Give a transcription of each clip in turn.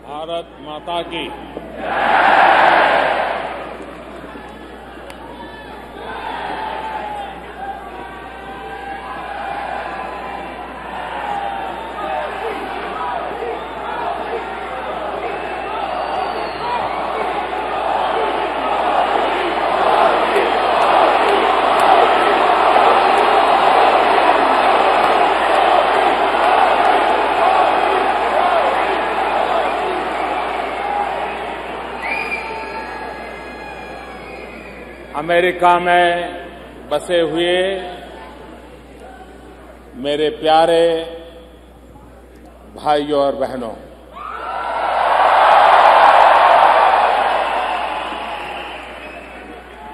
भारत माता की। अमेरिका में बसे हुए मेरे प्यारे भाइयों और बहनों,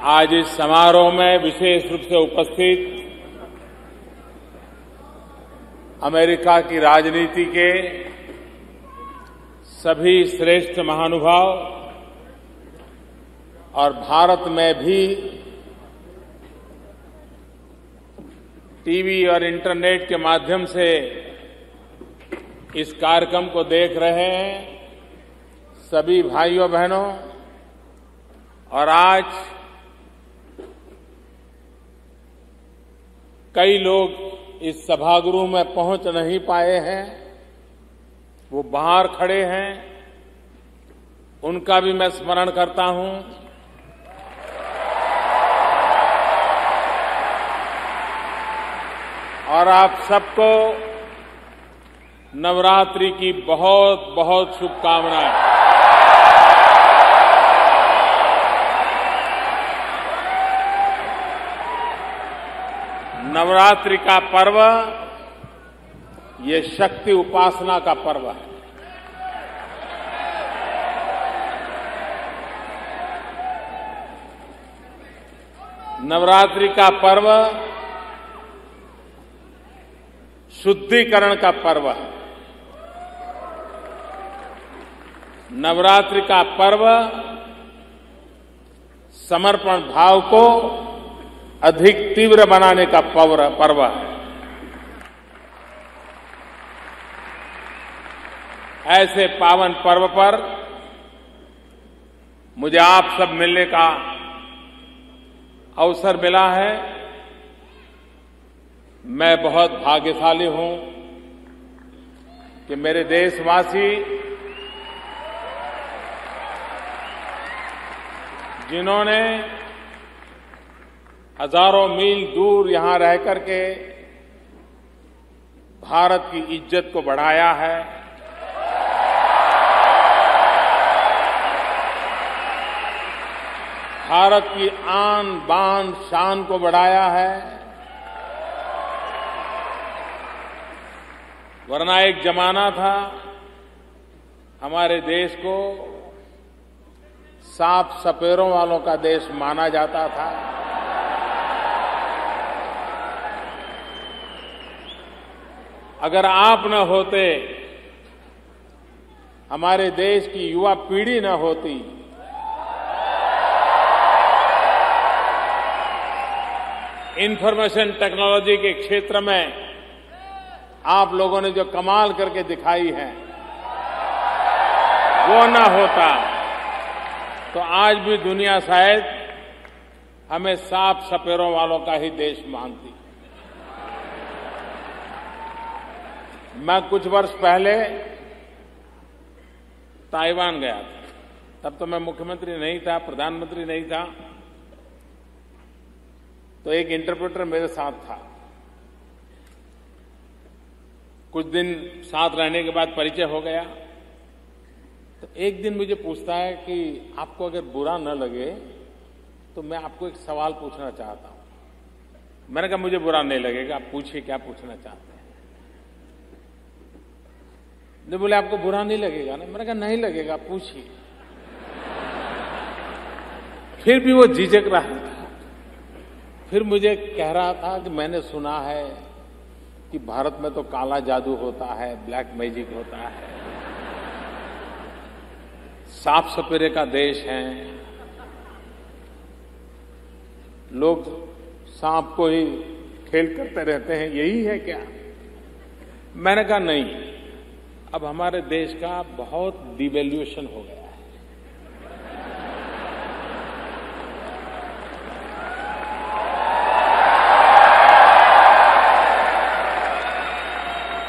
आज इस समारोह में विशेष रूप से उपस्थित अमेरिका की राजनीति के सभी श्रेष्ठ महानुभाव और भारत में भी टीवी और इंटरनेट के माध्यम से इस कार्यक्रम को देख रहे हैं सभी भाइयों बहनों, और आज कई लोग इस सभागृह में पहुंच नहीं पाए हैं, वो बाहर खड़े हैं, उनका भी मैं स्मरण करता हूं। और आप सबको नवरात्रि की बहुत बहुत शुभकामनाएं। नवरात्रि का पर्व ये शक्ति उपासना का पर्व है। नवरात्रि का पर्व शुद्धिकरण का पर्व है। नवरात्रि का पर्व समर्पण भाव को अधिक तीव्र बनाने का पर्व है। ऐसे पावन पर्व पर मुझे आप सब मिलने का अवसर मिला है। मैं बहुत भाग्यशाली हूं कि मेरे देशवासी जिन्होंने हजारों मील दूर यहां रह करके भारत की इज्जत को बढ़ाया है, भारत की आन बान शान को बढ़ाया है। वरना एक जमाना था हमारे देश को सांप सपेरों वालों का देश माना जाता था। अगर आप न होते, हमारे देश की युवा पीढ़ी न होती, इंफॉर्मेशन टेक्नोलॉजी के क्षेत्र में आप लोगों ने जो कमाल करके दिखाई है, वो न होता तो आज भी दुनिया शायद हमें सांप सपेरों वालों का ही देश मानती। मैं कुछ वर्ष पहले ताइवान गया था। तब तो मैं मुख्यमंत्री नहीं था, प्रधानमंत्री नहीं था, तो एक इंटरप्रेटर मेरे साथ था। कुछ दिन साथ रहने के बाद परिचय हो गया, तो एक दिन मुझे पूछता है कि आपको अगर बुरा न लगे तो मैं आपको एक सवाल पूछना चाहता हूं। मैंने कहा मुझे बुरा नहीं लगेगा, आप पूछिए क्या पूछना चाहते हैं। नहीं, बोले आपको बुरा नहीं लगेगा ना? मैंने कहा नहीं लगेगा, पूछिए। फिर भी वो झिझक रहा था। फिर मुझे कह रहा था कि मैंने सुना है कि भारत में तो काला जादू होता है, ब्लैक मैजिक होता है, सांप सपेरे का देश है, लोग सांप को ही खेल करते रहते हैं, यही है क्या? मैंने कहा नहीं, अब हमारे देश का बहुत डिवैल्यूएशन हो गया है।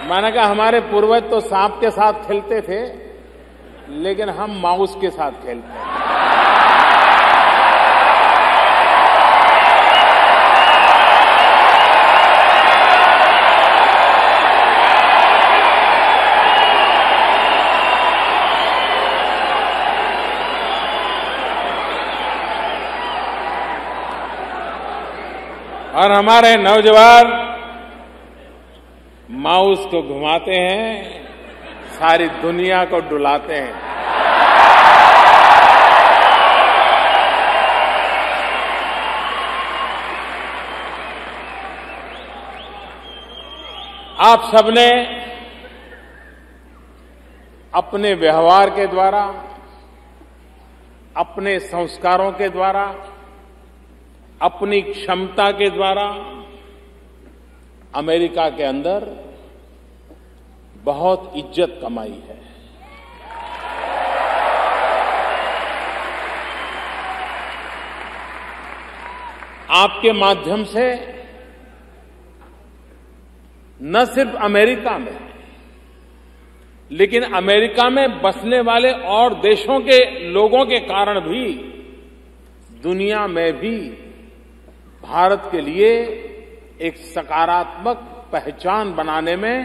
मैंने कहा हमारे पूर्वज तो सांप के साथ खेलते थे, लेकिन हम माउस के साथ खेलते हैं। और हमारे नौजवान माउस को घुमाते हैं, सारी दुनिया को डुलाते हैं। आप सबने अपने व्यवहार के द्वारा, अपने संस्कारों के द्वारा, अपनी क्षमता के द्वारा अमेरिका के अंदर बहुत इज्जत कमाई है। आपके माध्यम से न सिर्फ अमेरिका में, लेकिन अमेरिका में बसने वाले और देशों के लोगों के कारण भी दुनिया में भी भारत के लिए एक सकारात्मक पहचान बनाने में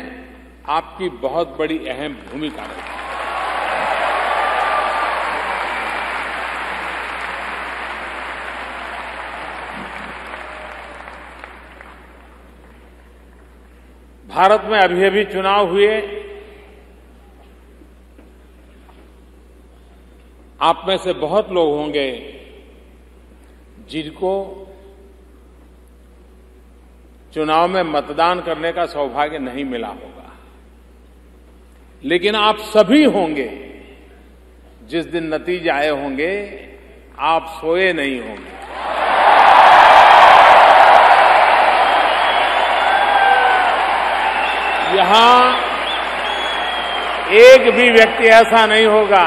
आपकी बहुत बड़ी अहम भूमिका रही। भारत में अभी चुनाव हुए। आप में से बहुत लोग होंगे जिनको चुनाव में मतदान करने का सौभाग्य नहीं मिला होगा, लेकिन आप सभी होंगे जिस दिन नतीजे आए होंगे आप सोए नहीं होंगे। यहां एक भी व्यक्ति ऐसा नहीं होगा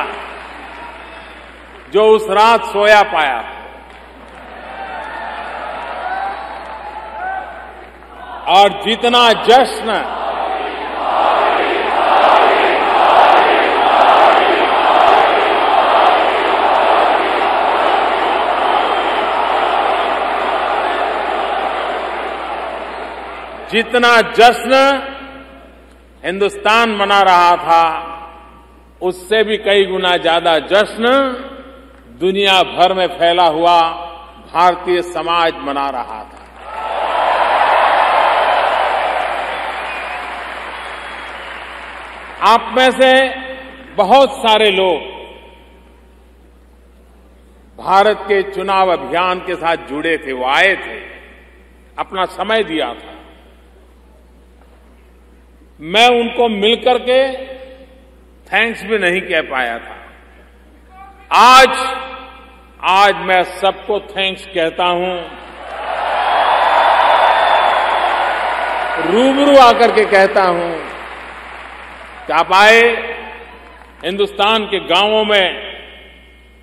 जो उस रात सोया पाया। और जितना जश्न हिंदुस्तान मना रहा था, उससे भी कई गुना ज्यादा जश्न दुनिया भर में फैला हुआ भारतीय समाज मना रहा था। आप में से बहुत सारे लोग भारत के चुनाव अभियान के साथ जुड़े थे, वो आए थे, अपना समय दिया था। मैं उनको मिलकर के थैंक्स भी नहीं कह पाया था। आज मैं सबको थैंक्स कहता हूं, रूबरू आकर के कहता हूं कि आप आए, हिंदुस्तान के गांवों में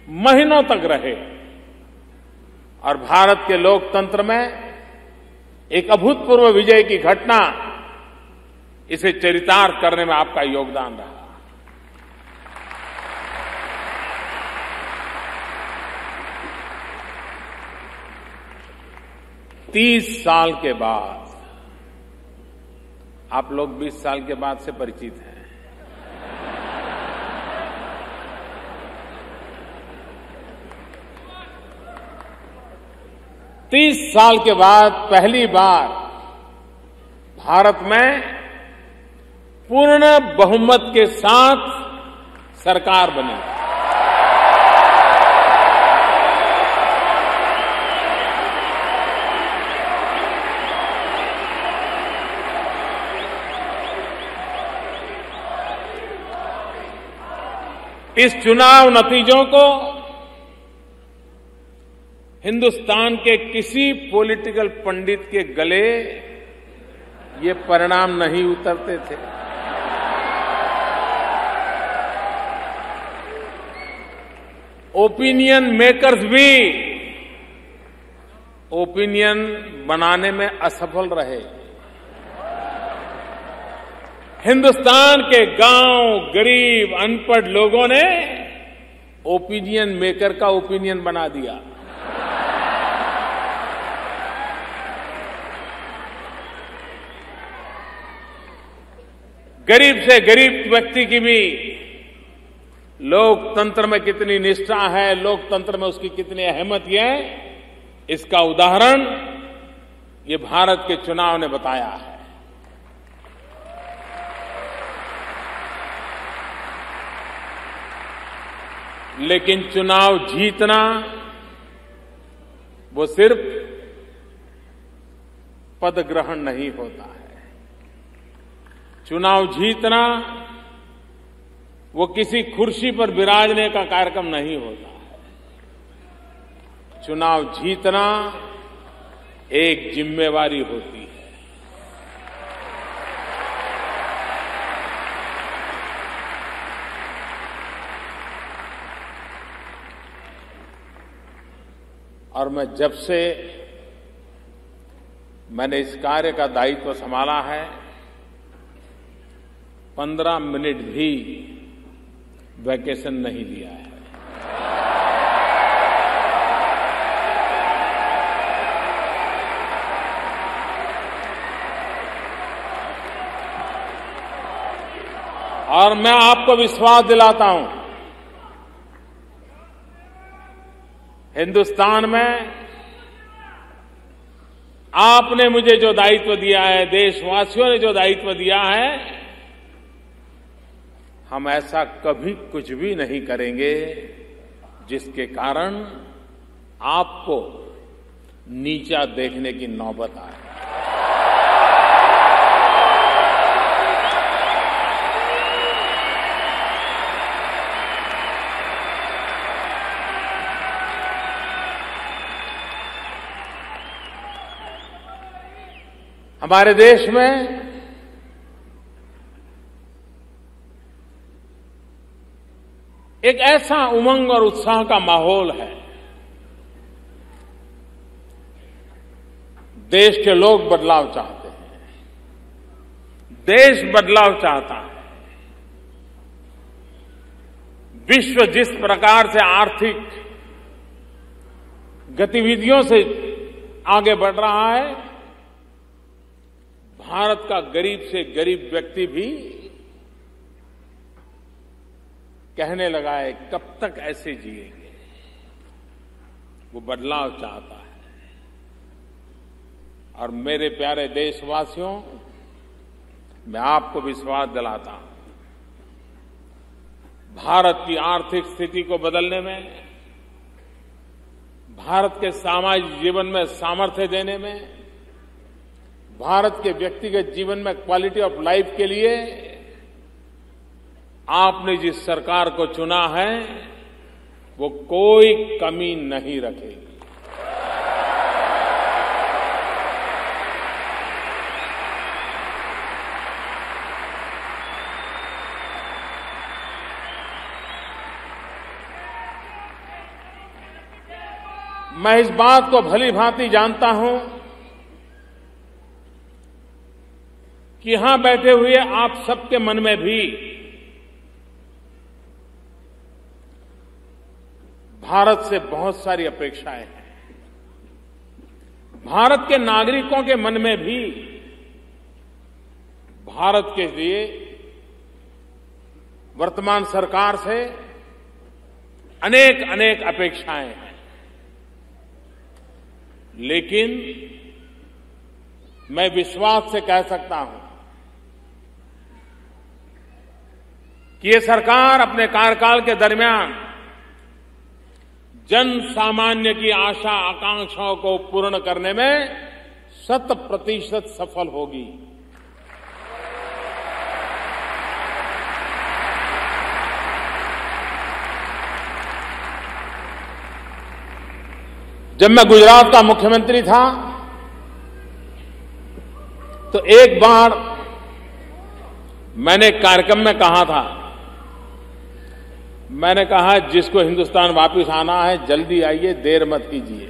महीनों तक रहे और भारत के लोकतंत्र में एक अभूतपूर्व विजय की घटना, इसे चरितार्थ करने में आपका योगदान रहा। तीस साल के बाद, आप लोग 20 साल के बाद से परिचित हैं, 30 साल के बाद पहली बार भारत में पूर्ण बहुमत के साथ सरकार बनी। इस चुनाव नतीजों को हिंदुस्तान के किसी पॉलिटिकल पंडित के गले ये परिणाम नहीं उतरते थे। ओपिनियन मेकर्स भी ओपिनियन बनाने में असफल रहे। हिंदुस्तान के गांव, गरीब, अनपढ़ लोगों ने ओपिनियन मेकर का ओपिनियन बना दिया। गरीब से गरीब व्यक्ति की भी लोकतंत्र में कितनी निष्ठा है, लोकतंत्र में उसकी कितनी अहमियत है, इसका उदाहरण ये भारत के चुनाव ने बताया है। लेकिन चुनाव जीतना वो सिर्फ पद ग्रहण नहीं होता है। चुनाव जीतना वो किसी कुर्सी पर विराजने का कार्यक्रम नहीं होता है। चुनाव जीतना एक जिम्मेवारी होती है। और मैं जब से मैंने इस कार्य का दायित्व संभाला है, 15 मिनट भी वैकेशन नहीं लिया है। और मैं आपको विश्वास दिलाता हूं, हिंदुस्तान में आपने मुझे जो दायित्व दिया है, देशवासियों ने जो दायित्व दिया है, हम ऐसा कभी कुछ भी नहीं करेंगे जिसके कारण आपको नीचा देखने की नौबत आए। हमारे देश में एक ऐसा उमंग और उत्साह का माहौल है। देश के लोग बदलाव चाहते हैं, देश बदलाव चाहता है। विश्व जिस प्रकार से आर्थिक गतिविधियों से आगे बढ़ रहा है, भारत का गरीब से गरीब व्यक्ति भी कहने लगा है कब तक ऐसे जिएंगे। वो बदलाव चाहता है। और मेरे प्यारे देशवासियों, मैं आपको विश्वास दिलाता हूं, भारत की आर्थिक स्थिति को बदलने में, भारत के सामाजिक जीवन में सामर्थ्य देने में, भारत के व्यक्तिगत जीवन में क्वालिटी ऑफ लाइफ के लिए आपने जिस सरकार को चुना है वो कोई कमी नहीं रखेगी। मैं इस बात को भली भांति जानता हूं कि यहां बैठे हुए आप सबके मन में भी भारत से बहुत सारी अपेक्षाएं हैं। भारत के नागरिकों के मन में भी भारत के लिए वर्तमान सरकार से अनेक अनेक अपेक्षाएं हैं। लेकिन मैं विश्वास से कह सकता हूं कि ये सरकार अपने कार्यकाल के दरमियान जन सामान्य की आशा आकांक्षाओं को पूर्ण करने में 100% सफल होगी। जब मैं गुजरात का मुख्यमंत्री था तो एक बार मैंने एक कार्यक्रम में कहा था मैंने कहा जिसको हिंदुस्तान वापस आना है जल्दी आइए, देर मत कीजिए।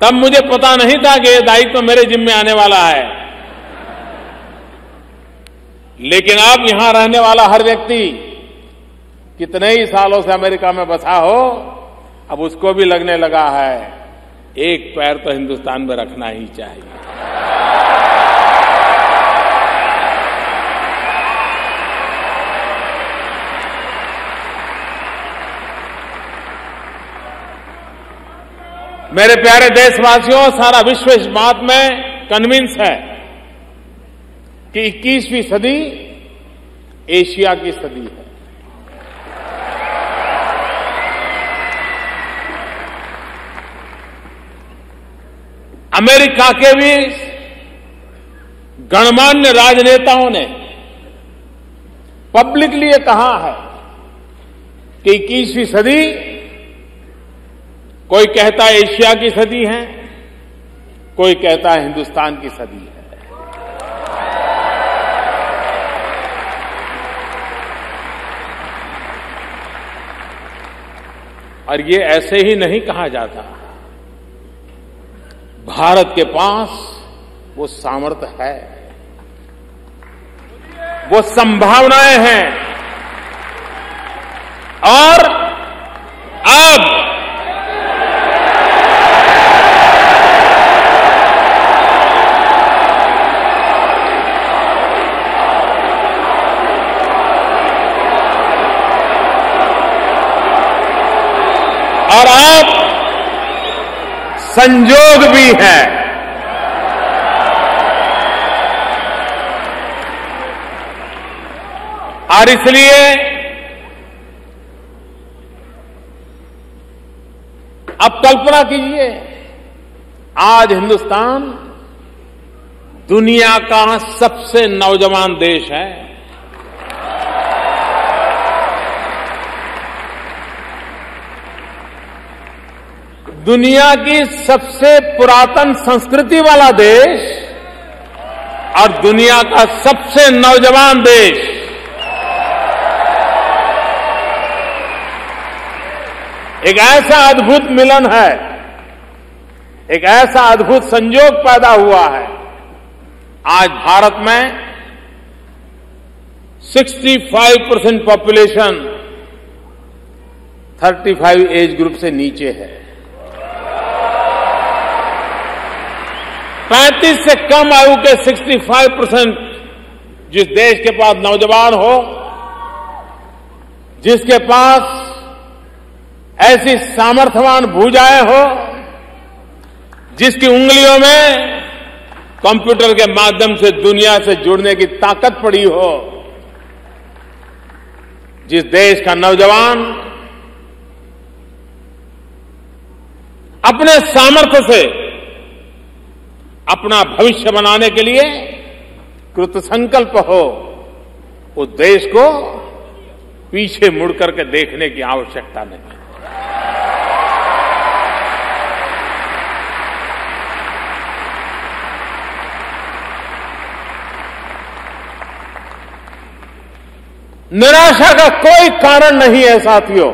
तब मुझे पता नहीं था कि ये दायित्व मेरे जिम्मे आने वाला है, लेकिन अब यहां रहने वाला हर व्यक्ति कितने ही सालों से अमेरिका में बसा हो, अब उसको भी लगने लगा है एक पैर तो हिंदुस्तान में रखना ही चाहिए। मेरे प्यारे देशवासियों, सारा विश्व इस बात में कन्विंस है कि 21वीं सदी एशिया की सदी है। अमेरिका के भी गणमान्य राजनेताओं ने पब्लिकली ये कहा है कि 21वीं सदी कोई कहता है एशिया की सदी है, कोई कहता है हिंदुस्तान की सदी है। और ये ऐसे ही नहीं कहा जाता। भारत के पास वो सामर्थ्य है, वो संभावनाएं हैं, और अब संजोग भी है। और इसलिए अब कल्पना कीजिए, आज हिंदुस्तान दुनिया का सबसे नौजवान देश है। दुनिया की सबसे पुरातन संस्कृति वाला देश और दुनिया का सबसे नौजवान देश। एक ऐसा अद्भुत मिलन है, एक ऐसा अद्भुत संयोग पैदा हुआ है। आज भारत में 65% पॉपुलेशन 35 एज ग्रुप से नीचे है। 35 से कम आयु के 65% जिस देश के पास नौजवान हो, जिसके पास ऐसी सामर्थ्यवान भुजाएं हो, जिसकी उंगलियों में कंप्यूटर के माध्यम से दुनिया से जुड़ने की ताकत पड़ी हो, जिस देश का नौजवान अपने सामर्थ्य से अपना भविष्य बनाने के लिए कृतसंकल्प हो, उस देश को पीछे मुड़ करके देखने की आवश्यकता नहीं। निराशा का कोई कारण नहीं है साथियों।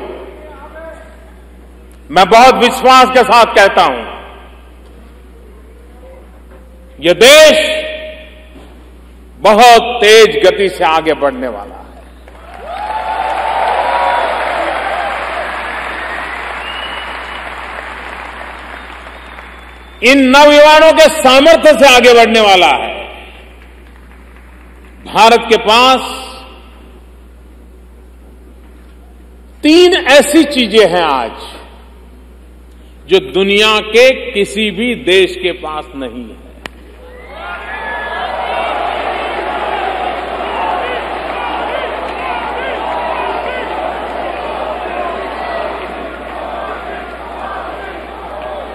मैं बहुत विश्वास के साथ कहता हूं, यह देश बहुत तेज गति से आगे बढ़ने वाला है। इन नौजवानों के सामर्थ्य से आगे बढ़ने वाला है। भारत के पास 3 ऐसी चीजें हैं आज जो दुनिया के किसी भी देश के पास नहीं है।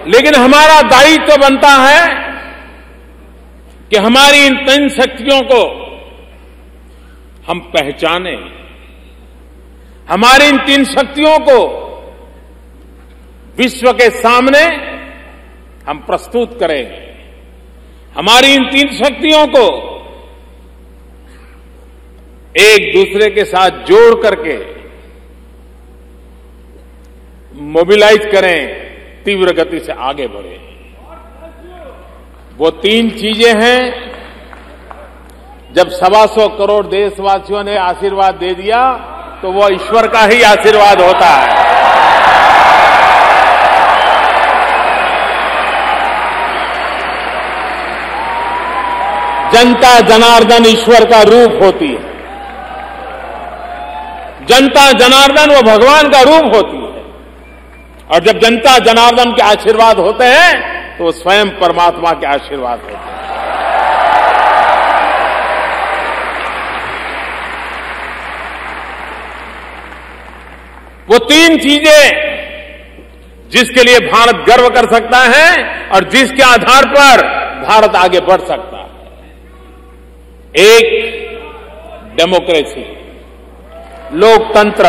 लेकिन हमारा दायित्व तो बनता है कि हमारी इन 3 शक्तियों को हम पहचानें, हमारी इन 3 शक्तियों को विश्व के सामने हम प्रस्तुत करें, हमारी इन 3 शक्तियों को एक दूसरे के साथ जोड़ करके मोबिलाइज करें, तीव्र गति से आगे बढ़े। वो 3 चीजें हैं। जब 125 करोड़ देशवासियों ने आशीर्वाद दे दिया तो वो ईश्वर का ही आशीर्वाद होता है। जनता जनार्दन ईश्वर का रूप होती है। जनता जनार्दन वो भगवान का रूप होती है। और जब जनता जनार्दन के आशीर्वाद होते हैं तो वो स्वयं परमात्मा के आशीर्वाद होते हैं। वो 3 चीजें जिसके लिए भारत गर्व कर सकता है और जिसके आधार पर भारत आगे बढ़ सकता है। एक, डेमोक्रेसी, लोकतंत्र।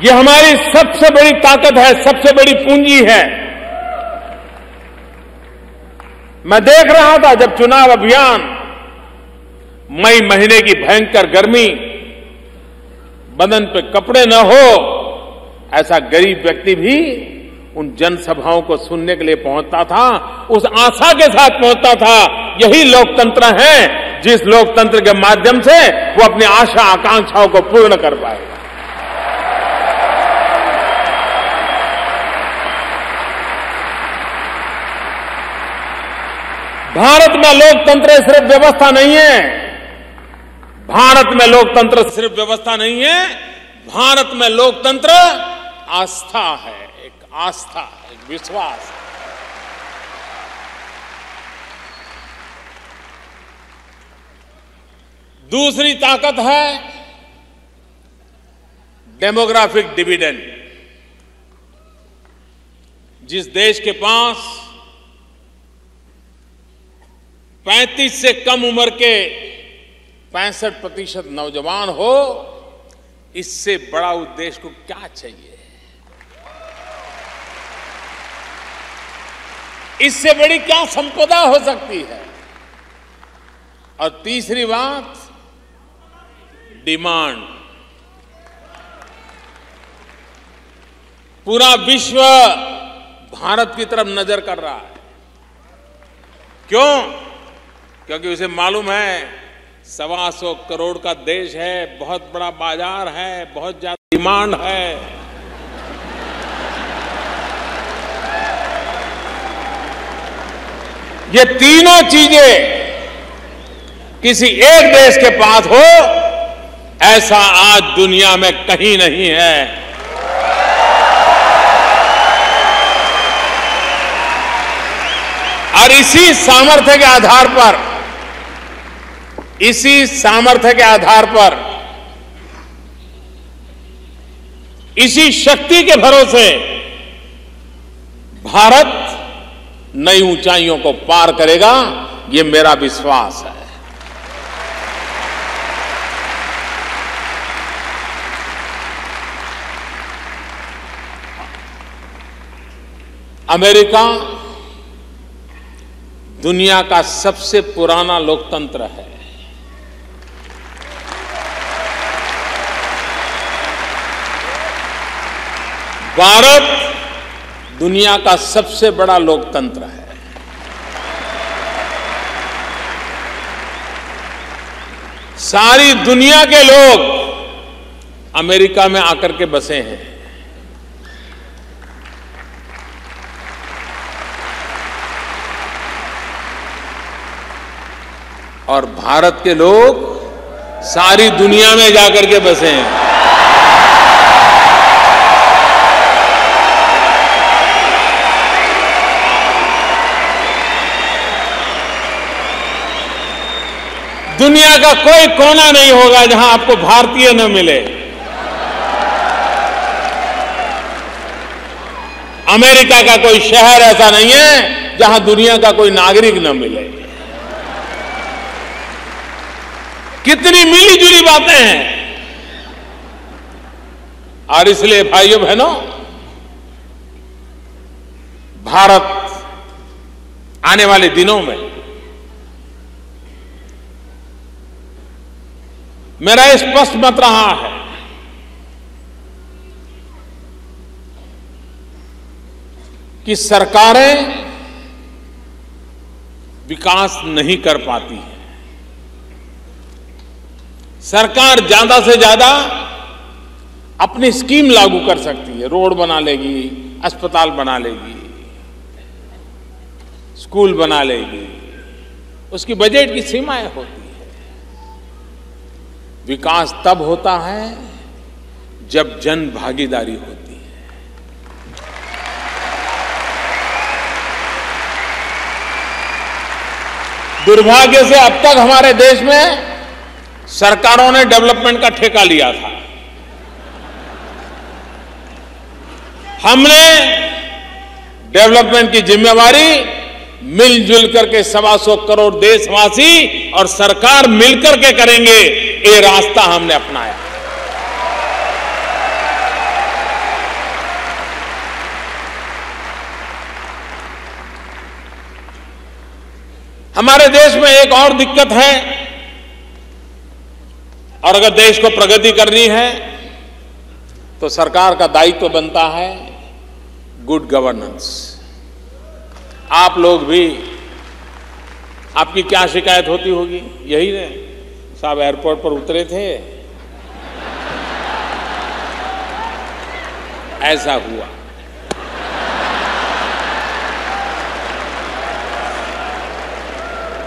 ये हमारी सबसे बड़ी ताकत है, सबसे बड़ी पूंजी है। मैं देख रहा था जब चुनाव अभियान, मई महीने की भयंकर गर्मी, बदन पे कपड़े न हो ऐसा गरीब व्यक्ति भी उन जनसभाओं को सुनने के लिए पहुंचता था, उस आशा के साथ पहुंचता था। यही लोकतंत्र है, जिस लोकतंत्र के माध्यम से वो अपनी आशा आकांक्षाओं को पूर्ण कर पाएगा। भारत में लोकतंत्र सिर्फ व्यवस्था नहीं है। भारत में लोकतंत्र सिर्फ व्यवस्था नहीं है। भारत में लोकतंत्र आस्था है, एक आस्था, एक विश्वास। दूसरी ताकत है डेमोग्राफिक डिविडेंड। जिस देश के पास 35 से कम उम्र के 65% नौजवान हो, इससे बड़ा उद्देश्य को क्या चाहिए? इससे बड़ी क्या संपदा हो सकती है? और तीसरी बात, डिमांड। पूरा विश्व भारत की तरफ नजर कर रहा है। क्यों? क्योंकि उसे मालूम है 125 करोड़ का देश है, बहुत बड़ा बाजार है, बहुत ज्यादा डिमांड है। ये तीनों चीजें किसी एक देश के पास हो, ऐसा आज दुनिया में कहीं नहीं है। और इसी सामर्थ्य के आधार पर, इसी सामर्थ्य के आधार पर, इसी शक्ति के भरोसे भारत नई ऊंचाइयों को पार करेगा, ये मेरा विश्वास है। अमेरिका दुनिया का सबसे पुराना लोकतंत्र है। भारत दुनिया का सबसे बड़ा लोकतंत्र है। सारी दुनिया के लोग अमेरिका में आकर के बसे हैं। और भारत के लोग सारी दुनिया में जाकर के बसे हैं। दुनिया का कोई कोना नहीं होगा जहां आपको भारतीय न मिले। अमेरिका का कोई शहर ऐसा नहीं है जहां दुनिया का कोई नागरिक न मिले। कितनी मिली जुली बातें हैं। और इसलिए भाइयों बहनों, भारत आने वाले दिनों में मेरा स्पष्ट मत रहा है कि सरकारें विकास नहीं कर पाती है। सरकार ज्यादा से ज्यादा अपनी स्कीम लागू कर सकती है, रोड बना लेगी, अस्पताल बना लेगी, स्कूल बना लेगी, उसकी बजट की सीमाएं होती है। विकास तब होता है जब जन भागीदारी होती है। दुर्भाग्य से अब तक हमारे देश में सरकारों ने डेवलपमेंट का ठेका लिया था। हमने डेवलपमेंट की जिम्मेवारी मिलजुल करके 125 करोड़ देशवासी और सरकार मिलकर के करेंगे, ये रास्ता हमने अपनाया। हमारे देश में एक और दिक्कत है, और अगर देश को प्रगति करनी है तो सरकार का दायित्व बनता है गुड गवर्नेंस। आप लोग भी, आपकी क्या शिकायत होती होगी? यही ने साहब एयरपोर्ट पर उतरे थे, ऐसा हुआ।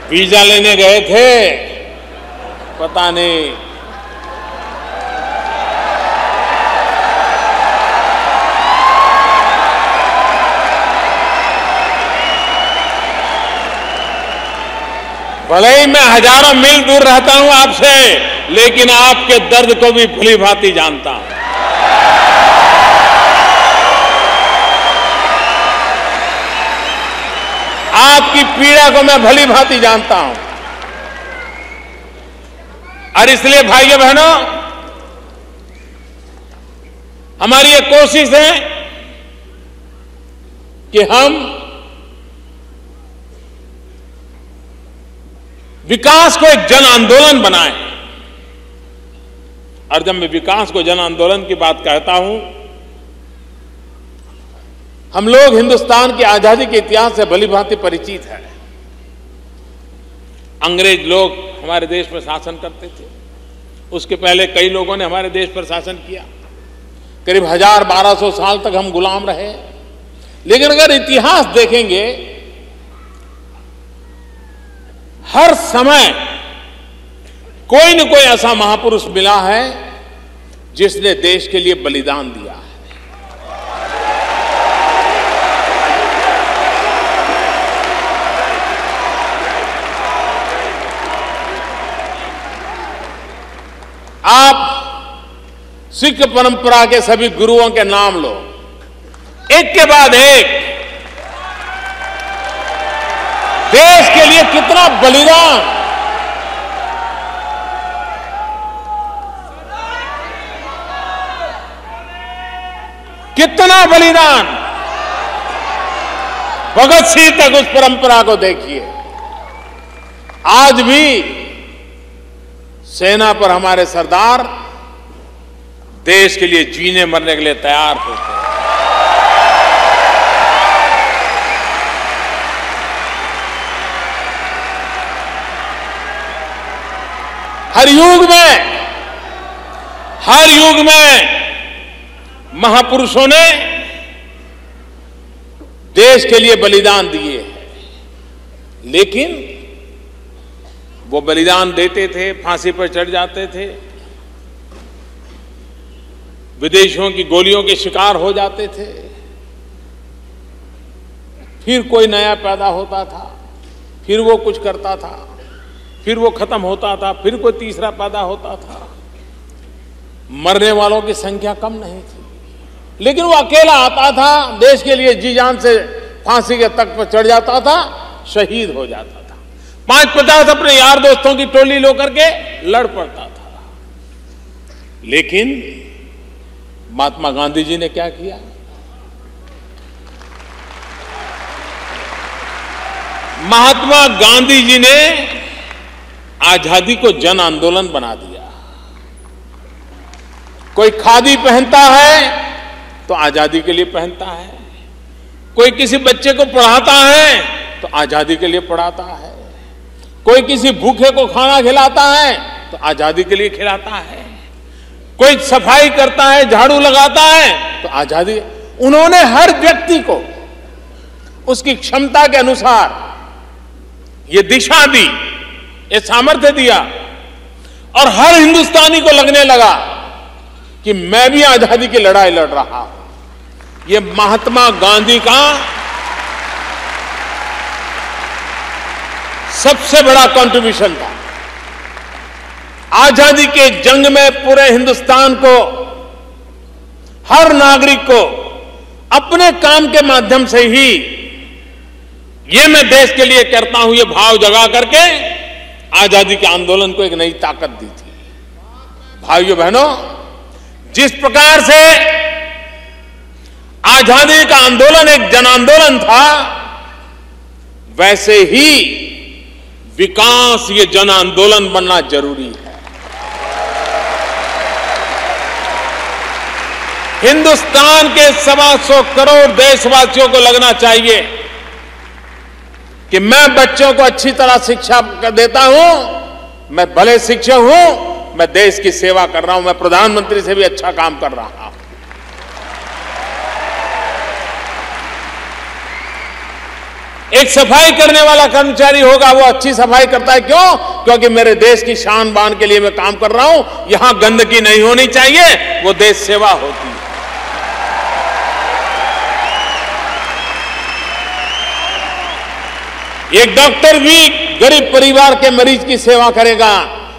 वीजा लेने गए थे, पता नहीं भले ही मैं हजारों मील दूर रहता हूं आपसे, लेकिन आपके दर्द को भी भली भांति जानता हूं। आपकी पीड़ा को मैं भली भांति जानता हूं। और इसलिए भाइयों बहनों, हमारी ये कोशिश है कि हम विकास को एक जन आंदोलन बनाएं। और जब मैं विकास को जन आंदोलन की बात कहता हूं, हम लोग हिंदुस्तान की आजादी के इतिहास से भली भांति परिचित है। अंग्रेज लोग हमारे देश में शासन करते थे, उसके पहले कई लोगों ने हमारे देश पर शासन किया। करीब 1000-1200 साल तक हम गुलाम रहे। लेकिन अगर इतिहास देखेंगे, हर समय कोई न कोई ऐसा महापुरुष मिला है जिसने देश के लिए बलिदान दिया है। आप सिख परंपरा के सभी गुरुओं के नाम लो, एक के बाद एक देश के लिए कितना बलिदान, कितना बलिदान। भगत सिंह तक उस परंपरा को देखिए। आज भी सेना पर हमारे सरदार देश के लिए जीने मरने के लिए तैयार होते हैं। हर युग में महापुरुषों ने देश के लिए बलिदान दिए हैं। लेकिन वो बलिदान देते थे, फांसी पर चढ़ जाते थे, विदेशियों की गोलियों के शिकार हो जाते थे, फिर कोई नया पैदा होता था, फिर वो कुछ करता था, फिर वो खत्म होता था, फिर कोई तीसरा पैदा होता था। मरने वालों की संख्या कम नहीं थी, लेकिन वो अकेला आता था, देश के लिए जी जान से फांसी के तख्त पर चढ़ जाता था, शहीद हो जाता था। 5-50 अपने यार दोस्तों की टोली लेकर के लड़ पड़ता था। लेकिन महात्मा गांधी जी ने क्या किया? महात्मा गांधी जी ने आजादी को जन आंदोलन बना दिया। कोई खादी पहनता है तो आजादी के लिए पहनता है, कोई किसी बच्चे को पढ़ाता है तो आजादी के लिए पढ़ाता है, कोई किसी भूखे को खाना खिलाता है तो आजादी के लिए खिलाता है, कोई सफाई करता है, झाड़ू लगाता है तो आजादी। उन्होंने हर व्यक्ति को उसकी क्षमता के अनुसार ये दिशा दी, ये सामर्थ्य दिया, और हर हिंदुस्तानी को लगने लगा कि मैं भी आजादी की लड़ाई लड़ रहा हूं। ये महात्मा गांधी का सबसे बड़ा कंट्रीब्यूशन था। आजादी के जंग में पूरे हिंदुस्तान को, हर नागरिक को अपने काम के माध्यम से ही ये मैं देश के लिए करता हूं, ये भाव जगा करके आजादी के आंदोलन को एक नई ताकत दी थी। भाइयों बहनों, जिस प्रकार से आजादी का आंदोलन एक जन आंदोलन था, वैसे ही विकास ये जन आंदोलन बनना जरूरी है। हिंदुस्तान के 125 करोड़ देशवासियों को लगना चाहिए कि मैं बच्चों को अच्छी तरह शिक्षा देता हूं, मैं भले शिक्षक हूं, मैं देश की सेवा कर रहा हूं, मैं प्रधानमंत्री से भी अच्छा काम कर रहा हूं। एक सफाई करने वाला कर्मचारी होगा, वो अच्छी सफाई करता है, क्यों? क्योंकि मेरे देश की शान बान के लिए मैं काम कर रहा हूं, यहां गंदगी नहीं होनी चाहिए, वो देश सेवा होती है। एक डॉक्टर भी गरीब परिवार के मरीज की सेवा करेगा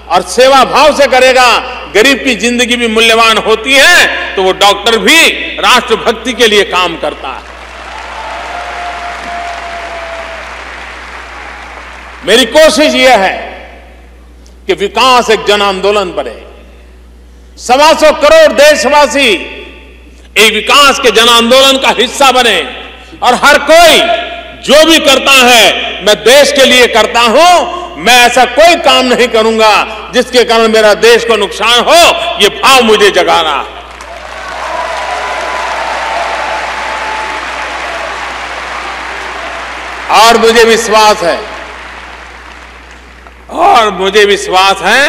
और सेवा भाव से करेगा, गरीब की जिंदगी भी मूल्यवान होती है, तो वो डॉक्टर भी राष्ट्रभक्ति के लिए काम करता है। मेरी कोशिश यह है कि विकास एक जन आंदोलन बने, 125 करोड़ देशवासी एक विकास के जन आंदोलन का हिस्सा बने, और हर कोई जो भी करता है मैं देश के लिए करता हूं, मैं ऐसा कोई काम नहीं करूंगा जिसके कारण मेरा देश को नुकसान हो, ये भाव मुझे जगाना है। और मुझे विश्वास है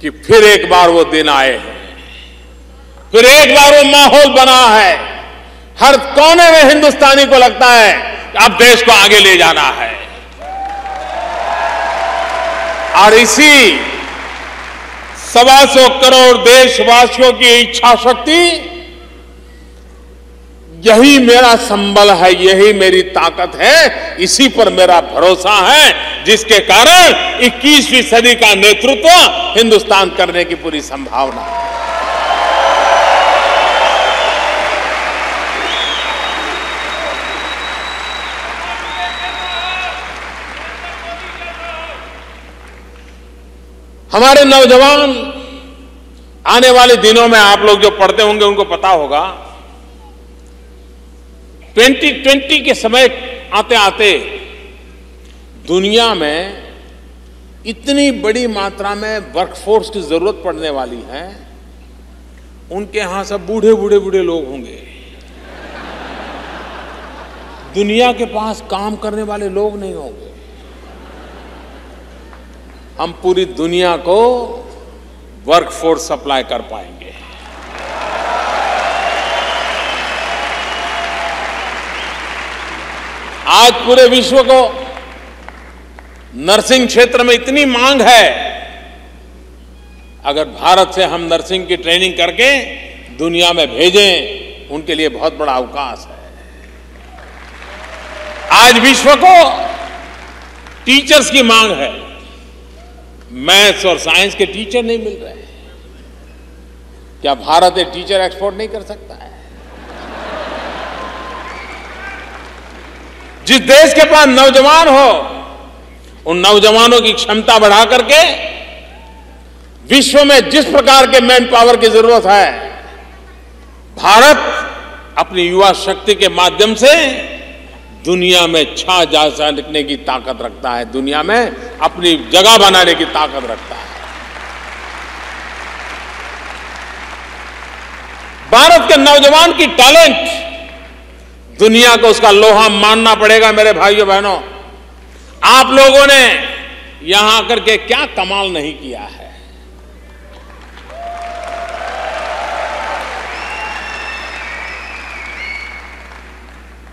कि फिर एक बार वो दिन आए हैं, फिर एक बार वो माहौल बना है, हर कोने में हिंदुस्तानी को लगता है कि अब देश को आगे ले जाना है। और इसी 125 करोड़ देशवासियों की इच्छा शक्ति, यही मेरा संबल है, यही मेरी ताकत है, इसी पर मेरा भरोसा है, जिसके कारण 21वीं सदी का नेतृत्व हिंदुस्तान करने की पूरी संभावना है। हमारे नौजवान आने वाले दिनों में, आप लोग जो पढ़ते होंगे उनको पता होगा, 2020 के समय आते आते दुनिया में इतनी बड़ी मात्रा में वर्कफोर्स की जरूरत पड़ने वाली है, उनके यहां सब बूढ़े बूढ़े बूढ़े लोग होंगे। दुनिया के पास काम करने वाले लोग नहीं होंगे। हम पूरी दुनिया को वर्कफोर्स सप्लाई कर पाएंगे। आज पूरे विश्व को नर्सिंग क्षेत्र में इतनी मांग है, अगर भारत से हम नर्सिंग की ट्रेनिंग करके दुनिया में भेजें, उनके लिए बहुत बड़ा अवकाश है। आज विश्व को टीचर्स की मांग है, मैथ्स और साइंस के टीचर नहीं मिल रहे। क्या भारत एक टीचर एक्सपोर्ट नहीं कर सकता है? जिस देश के पास नौजवान हो, उन नौजवानों की क्षमता बढ़ा करके विश्व में जिस प्रकार के मैन पावर की जरूरत है, भारत अपनी युवा शक्ति के माध्यम से दुनिया में छा जा सकने की ताकत रखता है, दुनिया में अपनी जगह बनाने की ताकत रखता है। भारत के नौजवान की टैलेंट दुनिया को उसका लोहा मानना पड़ेगा। मेरे भाइयों बहनों, आप लोगों ने यहां आकर के क्या कमाल नहीं किया है।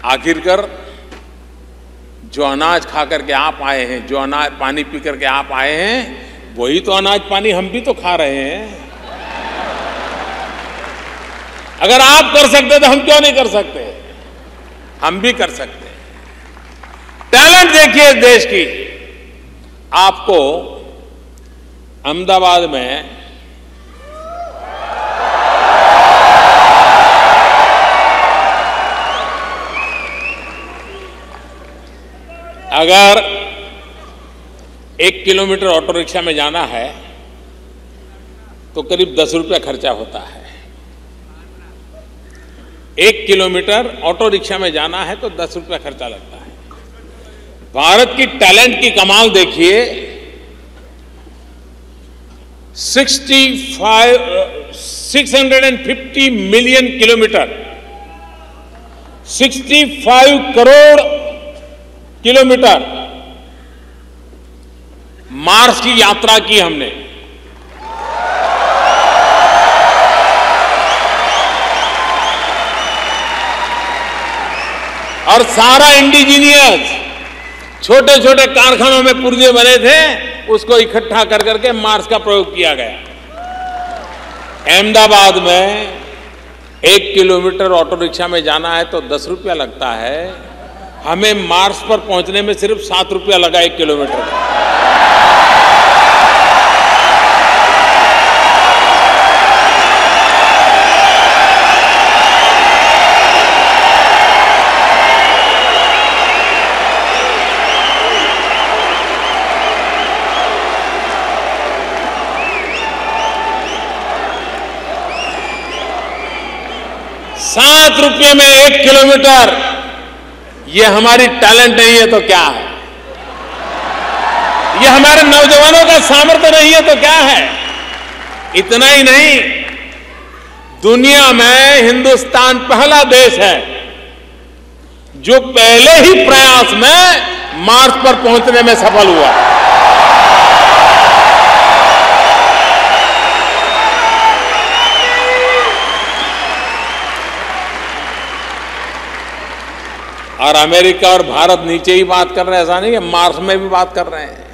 आखिरकार जो अनाज खा करके आप आए हैं, जो अनाज पानी पी करके आप आए हैं, वही तो अनाज पानी हम भी तो खा रहे हैं। अगर आप कर सकते तो हम क्यों नहीं कर सकते? हम भी कर सकते हैं। टैलेंट देखिए इस देश की। आपको अहमदाबाद में अगर 1 किलोमीटर ऑटो रिक्शा में जाना है तो करीब 10 रुपया खर्चा होता है। 1 किलोमीटर ऑटो रिक्शा में जाना है तो 10 रुपया खर्चा लगता है। भारत की टैलेंट की कमाल देखिए। 650 million kilometre, 65 crore kilometre Mars की यात्रा की हमने। और सारा इंडिजीनियस छोटे छोटे कारखानों में पुर्जे बने थे, उसको इकट्ठा कर करके मार्स का प्रयोग किया गया। अहमदाबाद में 1 किलोमीटर ऑटो रिक्शा में जाना है तो 10 रुपया लगता है। हमें मार्स पर पहुंचने में सिर्फ 7 रुपया लगा 1 किलोमीटर का। ₹7 में 1 किलोमीटर, ये हमारी टैलेंट नहीं है तो क्या है? ये हमारे नौजवानों का सामर्थ्य नहीं है तो क्या है? इतना ही नहीं, दुनिया में हिंदुस्तान पहला देश है जो पहले ही प्रयास में मार्स पर पहुंचने में सफल हुआ। और अमेरिका और भारत नीचे ही बात कर रहे हैं, ऐसा नहीं है, मार्स में भी बात कर रहे हैं।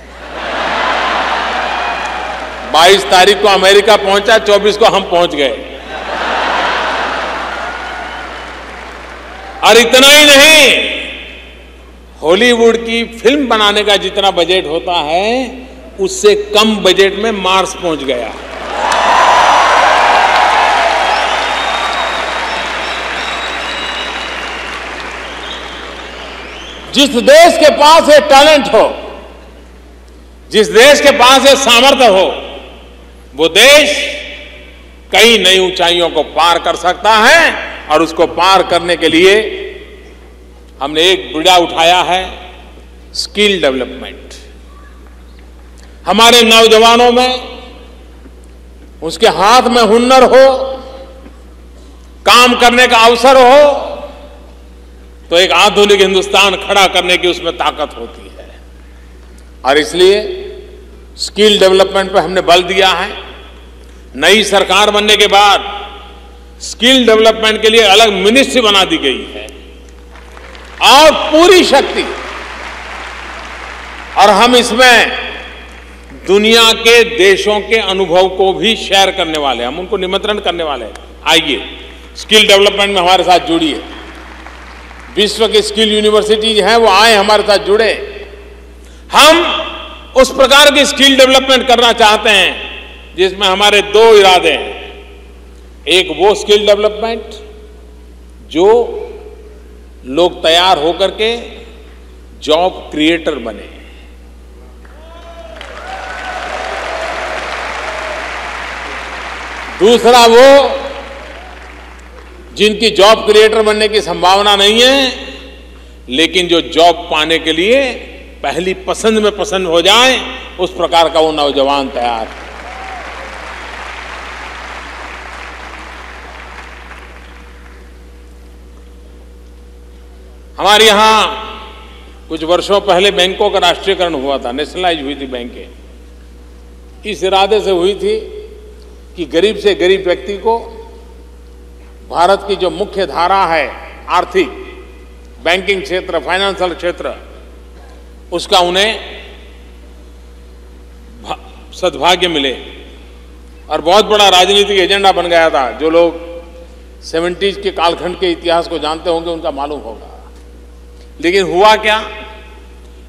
22 तारीख को अमेरिका पहुंचा, 24 को हम पहुंच गए। और इतना ही नहीं, हॉलीवुड की फिल्म बनाने का जितना बजट होता है उससे कम बजट में मार्स पहुंच गया। जिस देश के पास ये टैलेंट हो, जिस देश के पास ये सामर्थ्य हो, वो देश कई नई ऊंचाइयों को पार कर सकता है। और उसको पार करने के लिए हमने एक बीड़ा उठाया है, स्किल डेवलपमेंट। हमारे नौजवानों में उसके हाथ में हुनर हो, काम करने का अवसर हो, तो एक आधुनिक हिंदुस्तान खड़ा करने की उसमें ताकत होती है। और इसलिए स्किल डेवलपमेंट पर हमने बल दिया है। नई सरकार बनने के बाद स्किल डेवलपमेंट के लिए अलग मिनिस्ट्री बना दी गई है और पूरी शक्ति। और हम इसमें दुनिया के देशों के अनुभव को भी शेयर करने वाले हैं, हम उनको निमंत्रण करने वाले हैं, आइए स्किल डेवलपमेंट में हमारे साथ जुड़िए। विश्व की स्किल यूनिवर्सिटीज हैं, वो आए हमारे साथ जुड़े। हम उस प्रकार की स्किल डेवलपमेंट करना चाहते हैं जिसमें हमारे 2 इरादे हैं। एक वो स्किल डेवलपमेंट जो लोग तैयार होकर के जॉब क्रिएटर बने, दूसरा वो जिनकी जॉब क्रिएटर बनने की संभावना नहीं है, लेकिन जो जॉब पाने के लिए पहली पसंद में पसंद हो जाए, उस प्रकार का वो नौजवान तैयार है। हमारे यहां कुछ वर्षों पहले बैंकों का राष्ट्रीयकरण हुआ था, नेशनलाइज हुई थी बैंकें। इस इरादे से हुई थी कि गरीब से गरीब व्यक्ति को भारत की जो मुख्य धारा है आर्थिक, बैंकिंग क्षेत्र, फाइनेंशियल क्षेत्र, उसका उन्हें सद्भाग्य मिले। और बहुत बड़ा राजनीतिक एजेंडा बन गया था। जो लोग 70s के कालखंड के इतिहास को जानते होंगे उनका मालूम होगा। लेकिन हुआ क्या,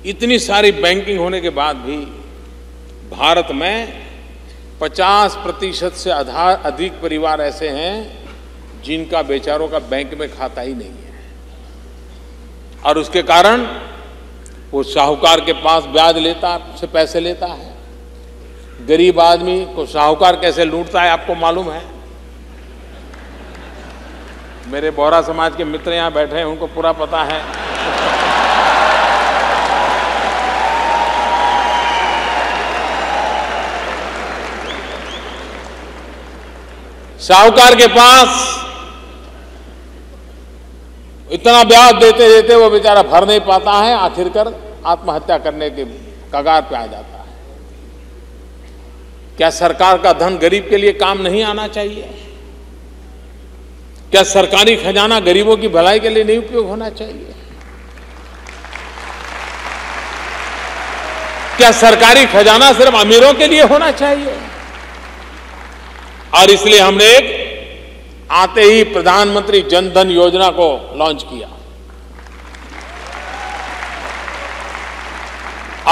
इतनी सारी बैंकिंग होने के बाद भी भारत में 50% से अधिक परिवार ऐसे हैं जिनका बेचारों का बैंक में खाता ही नहीं है। और उसके कारण वो साहूकार के पास ब्याज लेता से पैसे लेता है। गरीब आदमी को साहूकार कैसे लूटता है आपको मालूम है। मेरे बोहरा समाज के मित्र यहां बैठे हैं, उनको पूरा पता है। साहूकार के पास इतना ब्याज देते देते वो बेचारा भर नहीं पाता है, आखिरकार आत्महत्या करने के कगार पे आ जाता है। क्या सरकार का धन गरीब के लिए काम नहीं आना चाहिए? क्या सरकारी खजाना गरीबों की भलाई के लिए नहीं उपयोग होना चाहिए? क्या सरकारी खजाना सिर्फ अमीरों के लिए होना चाहिए? और इसलिए हमने एक आते ही प्रधानमंत्री जन धन योजना को लॉन्च किया।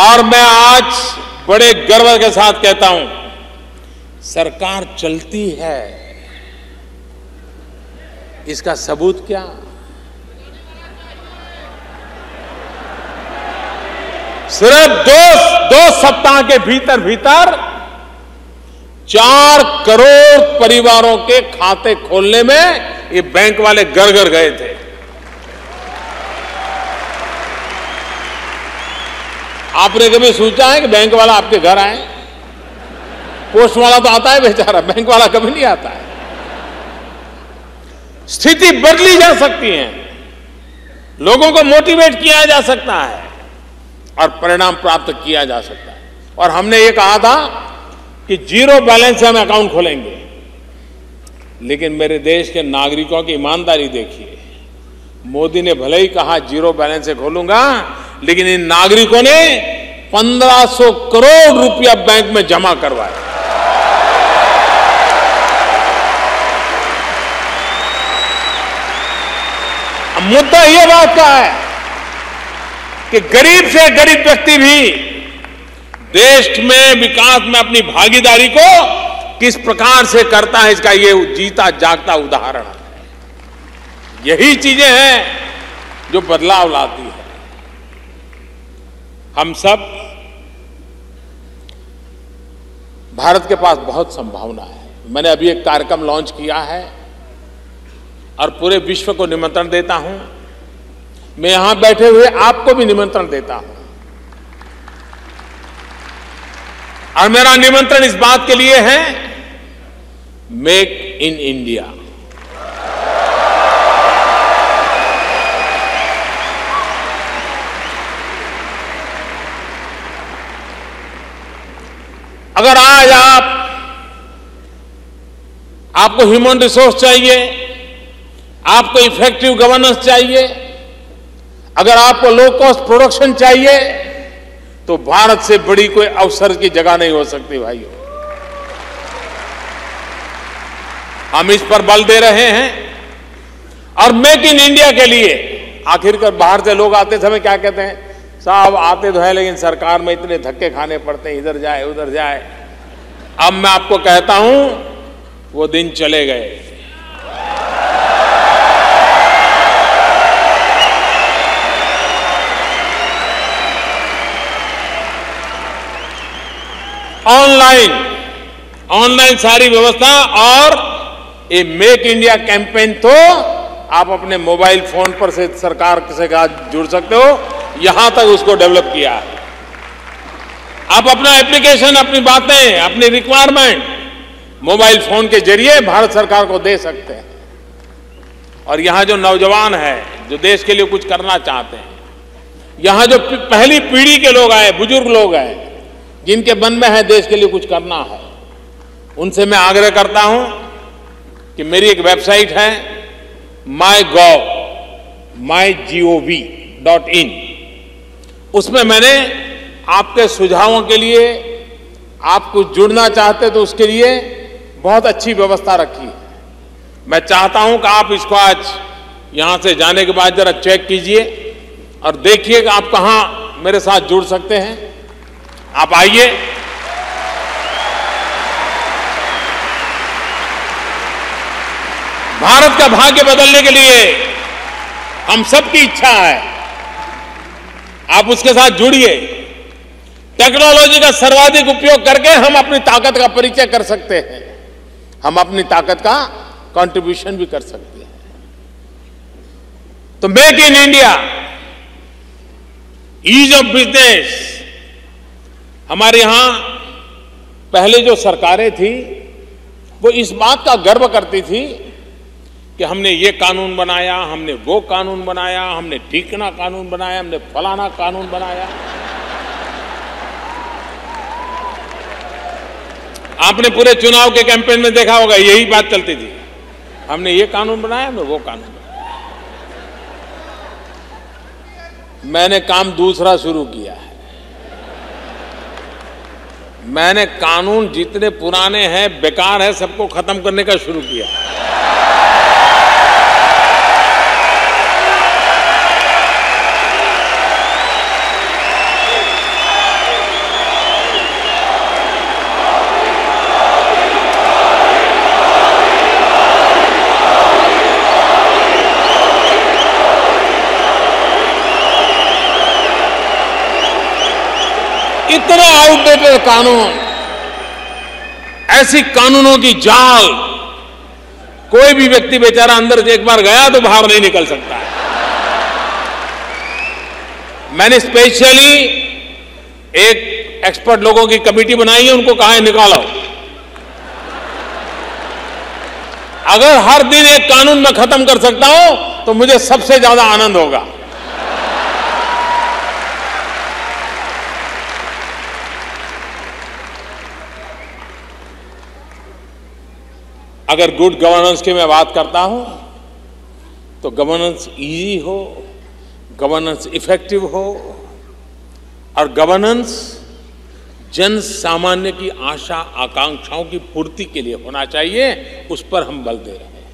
और मैं आज बड़े गर्व के साथ कहता हूं, सरकार चलती है। इसका सबूत क्या? सिर्फ दो सप्ताह के भीतर भीतर 4 करोड़ परिवारों के खाते खोलने में ये बैंक वाले घर घर गए थे। आपने कभी सोचा है कि बैंक वाला आपके घर आए? पोस्ट वाला तो आता है बेचारा, बैंक वाला कभी नहीं आता है। स्थिति बदली जा सकती है, लोगों को मोटिवेट किया जा सकता है और परिणाम प्राप्त किया जा सकता है। और हमने ये कहा था कि 0 बैलेंस से हम अकाउंट खोलेंगे। लेकिन मेरे देश के नागरिकों की ईमानदारी देखिए। मोदी ने भले ही कहा 0 बैलेंस से खोलूंगा, लेकिन इन नागरिकों ने 1500 करोड़ रुपया बैंक में जमा करवाया। मुद्दा यह बात का है कि गरीब से गरीब व्यक्ति भी देश में विकास में अपनी भागीदारी को किस प्रकार से करता है, इसका ये जीता जागता उदाहरण है। यही चीजें हैं जो बदलाव लाती है। हम सब, भारत के पास बहुत संभावना है। मैंने अभी एक कार्यक्रम लॉन्च किया है और पूरे विश्व को निमंत्रण देता हूं। मैं यहां बैठे हुए आपको भी निमंत्रण देता हूं। और मेरा निमंत्रण इस बात के लिए है, मेक इन इंडिया। अगर आज आपको ह्यूमन रिसोर्स चाहिए, आपको इफेक्टिव गवर्नेंस चाहिए, अगर आपको लो कॉस्ट प्रोडक्शन चाहिए, तो भारत से बड़ी कोई अवसर की जगह नहीं हो सकती भाइयों। हम इस पर बल दे रहे हैं। और मेक इन इंडिया के लिए आखिरकार बाहर से लोग आते समय क्या कहते हैं, साहब आते तो है लेकिन सरकार में इतने धक्के खाने पड़ते हैं, इधर जाए उधर जाए। अब मैं आपको कहता हूं, वो दिन चले गए। ऑनलाइन सारी व्यवस्था। और ये मेक इंडिया कैंपेन तो आप अपने मोबाइल फोन पर से सरकार से जुड़ सकते हो, यहां तक उसको डेवलप किया है। आप अपना एप्लीकेशन, अपनी बातें, अपनी रिक्वायरमेंट मोबाइल फोन के जरिए भारत सरकार को दे सकते हैं। और यहां जो नौजवान है, जो देश के लिए कुछ करना चाहते हैं। यहां जो पहली पीढ़ी के लोग आए, बुजुर्ग लोग आए, जिनके मन में है देश के लिए कुछ करना है, उनसे मैं आग्रह करता हूं कि मेरी एक वेबसाइट है mygov.in। उसमें मैंने आपके सुझावों के लिए, आप कुछ जुड़ना चाहते तो उसके लिए बहुत अच्छी व्यवस्था रखी है। मैं चाहता हूं कि आप इसको आज यहां से जाने के बाद जरा चेक कीजिए और देखिए कि आप कहां मेरे साथ जुड़ सकते हैं। आप आइए। भारत का भाग्य बदलने के लिए हम सबकी इच्छा है, आप उसके साथ जुड़िए। टेक्नोलॉजी का सर्वाधिक उपयोग करके हम अपनी ताकत का परिचय कर सकते हैं, हम अपनी ताकत का कंट्रीब्यूशन भी कर सकते हैं। तो make in India, ease of business, हमारे यहां पहले जो सरकारें थी वो इस बात का गर्व करती थी कि हमने ये कानून बनाया, हमने वो कानून बनाया, हमने ठीकना कानून बनाया, हमने फलाना कानून बनाया। आपने पूरे चुनाव के कैंपेन में देखा होगा, यही बात चलती थी, हमने ये कानून बनाया, हमने वो कानून बनाया। मैंने काम दूसरा शुरू किया है। मैंने कानून जितने पुराने हैं, बेकार है, सबको खत्म करने का शुरू किया। इतने आउटडेटेड कानून, ऐसी कानूनों की जाल, कोई भी व्यक्ति बेचारा अंदर से एक बार गया तो बाहर नहीं निकल सकता है। मैंने स्पेशली एक एक्सपर्ट लोगों की कमेटी बनाई है, उनको कहा है निकालो। अगर हर दिन एक कानून मैं खत्म कर सकता हूं तो मुझे सबसे ज्यादा आनंद होगा। अगर गुड गवर्नेंस की मैं बात करता हूं तो गवर्नेंस इजी हो, गवर्नेंस इफेक्टिव हो और गवर्नेंस जन सामान्य की आशा आकांक्षाओं की पूर्ति के लिए होना चाहिए, उस पर हम बल दे रहे हैं।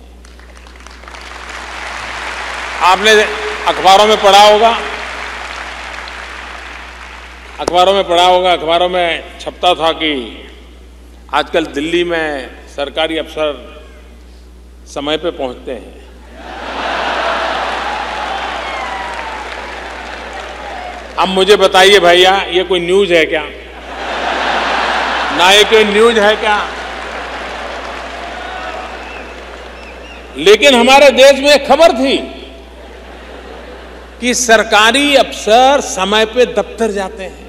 आपने अखबारों में पढ़ा होगा, अखबारों में छपता था कि आजकल दिल्ली में सरकारी अफसर समय पे पहुंचते हैं। अब मुझे बताइए भैया, ये कोई न्यूज है क्या? ना ये कोई न्यूज है क्या? लेकिन हमारे देश में एक खबर थी कि सरकारी अफसर समय पे दफ्तर जाते हैं।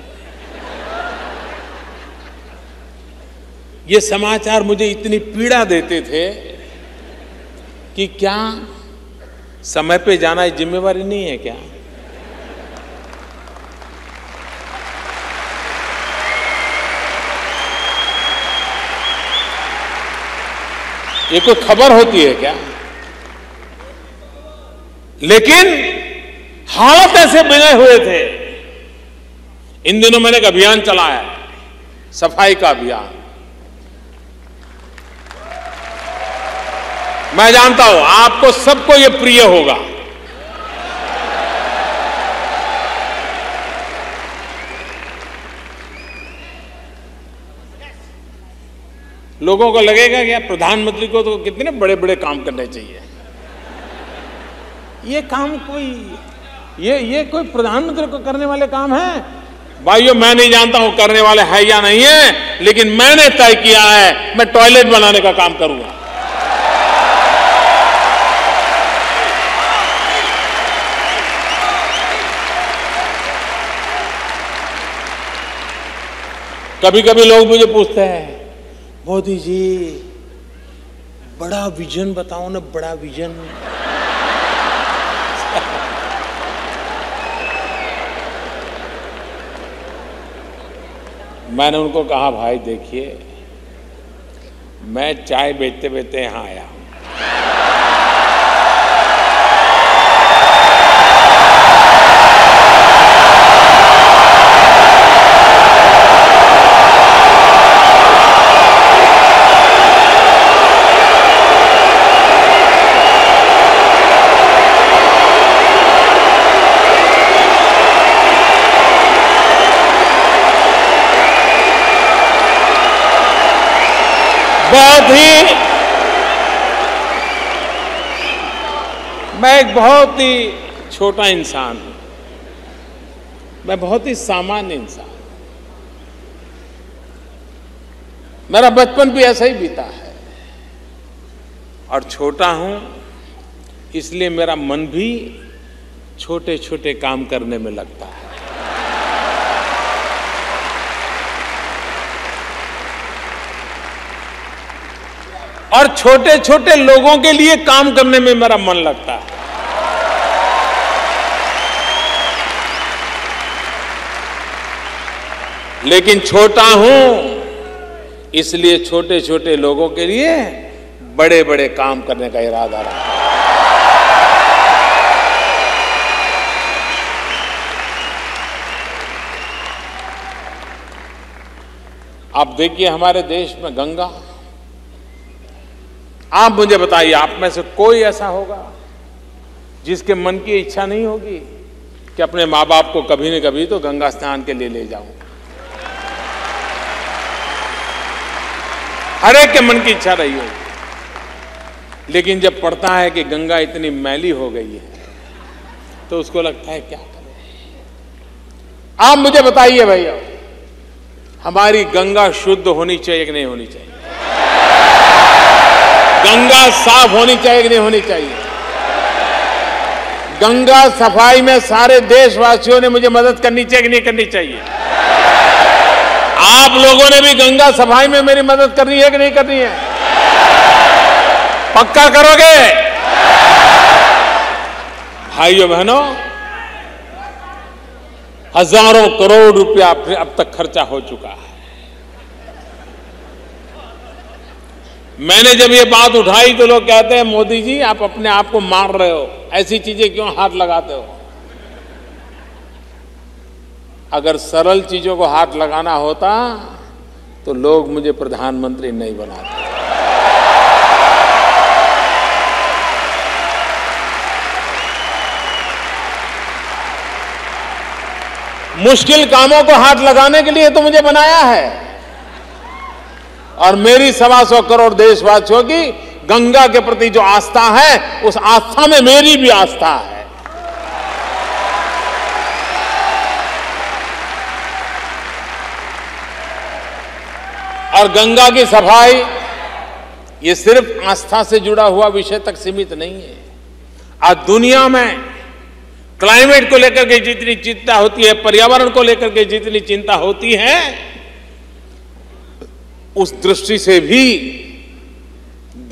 ये समाचार मुझे इतनी पीड़ा देते थे कि क्या समय पे जाना जिम्मेवारी नहीं है क्या? ये कोई खबर होती है क्या? लेकिन हालात ऐसे बने हुए थे। इन दिनों मैंने एक अभियान चलाया है, सफाई का अभियान। मैं जानता हूं आपको सबको ये प्रिय होगा। लोगों को लगेगा कि प्रधानमंत्री को तो कितने बड़े बड़े काम करने चाहिए। ये काम ये कोई प्रधानमंत्री को करने वाले काम है? भाइयों, मैं नहीं जानता हूं करने वाले है या नहीं है, लेकिन मैंने तय किया है मैं टॉयलेट बनाने का काम करूंगा। कभी कभी लोग मुझे पूछते हैं, मोदी जी बड़ा विजन बताओ ना, बड़ा विजन। मैंने उनको कहा, भाई देखिए, मैं चाय बेचते बेचते यहां आया हूं। मैं एक बहुत ही छोटा इंसान हूं, मैं बहुत ही सामान्य इंसान हूं। मेरा बचपन भी ऐसा ही बीता है और छोटा हूं, इसलिए मेरा मन भी छोटे छोटे काम करने में लगता है। और छोटे छोटे लोगों के लिए काम करने में मेरा मन लगता है। लेकिन छोटा हूं, इसलिए छोटे छोटे लोगों के लिए बड़े बड़े काम करने का इरादा रखा है। आप देखिए, हमारे देश में गंगा, आप मुझे बताइए, आप में से कोई ऐसा होगा जिसके मन की इच्छा नहीं होगी कि अपने माँ बाप को कभी न कभी तो गंगा स्नान के लिए ले जाऊं? हर एक के मन की इच्छा रही होगी। लेकिन जब पढ़ता है कि गंगा इतनी मैली हो गई है, तो उसको लगता है क्या करें। आप मुझे बताइए भैया, हमारी गंगा शुद्ध होनी चाहिए कि नहीं होनी चाहिए? गंगा साफ होनी चाहिए कि नहीं होनी चाहिए? गंगा सफाई में सारे देशवासियों ने मुझे मदद करनी चाहिए कि नहीं करनी चाहिए? आप लोगों ने भी गंगा सफाई में मेरी मदद करनी है कि नहीं करनी है? पक्का करोगे? भाइयों बहनों, हजारों करोड़ रुपया अब तक खर्चा हो चुका है। मैंने जब ये बात उठाई तो लोग कहते हैं, मोदी जी आप अपने आप को मार रहे हो, ऐसी चीजें क्यों हाथ लगाते हो? अगर सरल चीजों को हाथ लगाना होता तो लोग मुझे प्रधानमंत्री नहीं बनाते। मुश्किल कामों को हाथ लगाने के लिए तो मुझे बनाया है। और मेरी 125 करोड़ देशवासियों की गंगा के प्रति जो आस्था है, उस आस्था में मेरी भी आस्था है। और गंगा की सफाई ये सिर्फ आस्था से जुड़ा हुआ विषय तक सीमित नहीं है। आज दुनिया में क्लाइमेट को लेकर के जितनी चिंता होती है, पर्यावरण को लेकर के जितनी चिंता होती है, उस दृष्टि से भी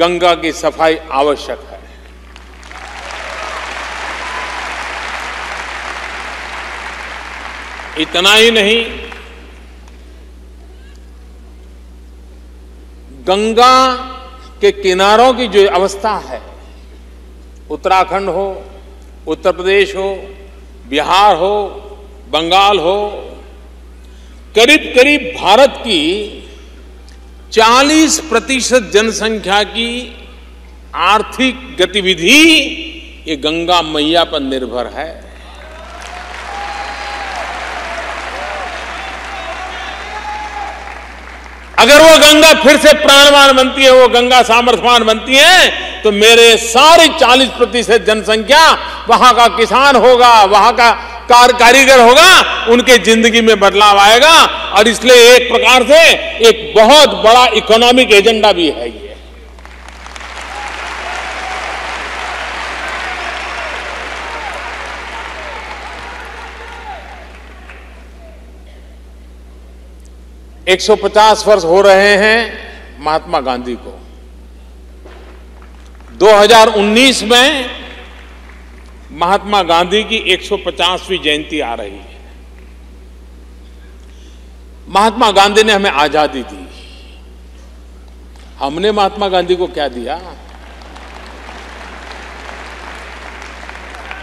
गंगा की सफाई आवश्यक है। इतना ही नहीं, गंगा के किनारों की जो अवस्था है, उत्तराखंड हो, उत्तर प्रदेश हो, बिहार हो, बंगाल हो, करीब करीब भारत की 40% जनसंख्या की आर्थिक गतिविधि ये गंगा मैया पर निर्भर है। अगर वो गंगा फिर से प्राणवान बनती है, वो गंगा सामर्थ्यवान बनती है, तो मेरे सारी 40% जनसंख्या वहां का किसान होगा, वहां का कारीगर होगा, उनके जिंदगी में बदलाव आएगा। और इसलिए एक प्रकार से एक बहुत बड़ा इकोनॉमिक एजेंडा भी है ये। एक 150 वर्ष हो रहे हैं महात्मा गांधी को। 2019 में महात्मा गांधी की 150वीं जयंती आ रही है। महात्मा गांधी ने हमें आजादी दी। हमने महात्मा गांधी को क्या दिया?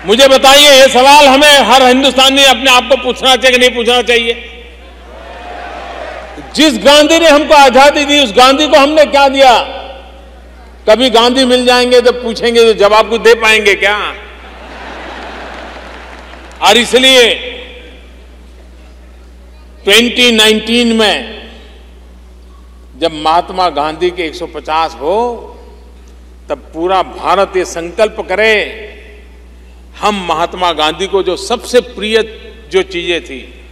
मुझे बताइए, ये सवाल हमें हर हिंदुस्तानी अपने आप को पूछना चाहिए कि नहीं पूछना चाहिए? जिस गांधी ने हमको आजादी दी, उस गांधी को हमने क्या दिया? कभी गांधी मिल जाएंगे तो पूछेंगे, तो जवाब कुछ दे पाएंगे क्या? और इसलिए 2019 में जब महात्मा गांधी के 150 हो, तब पूरा भारत ये संकल्प करे, हम महात्मा गांधी को जो सबसे प्रिय जो चीजें थी,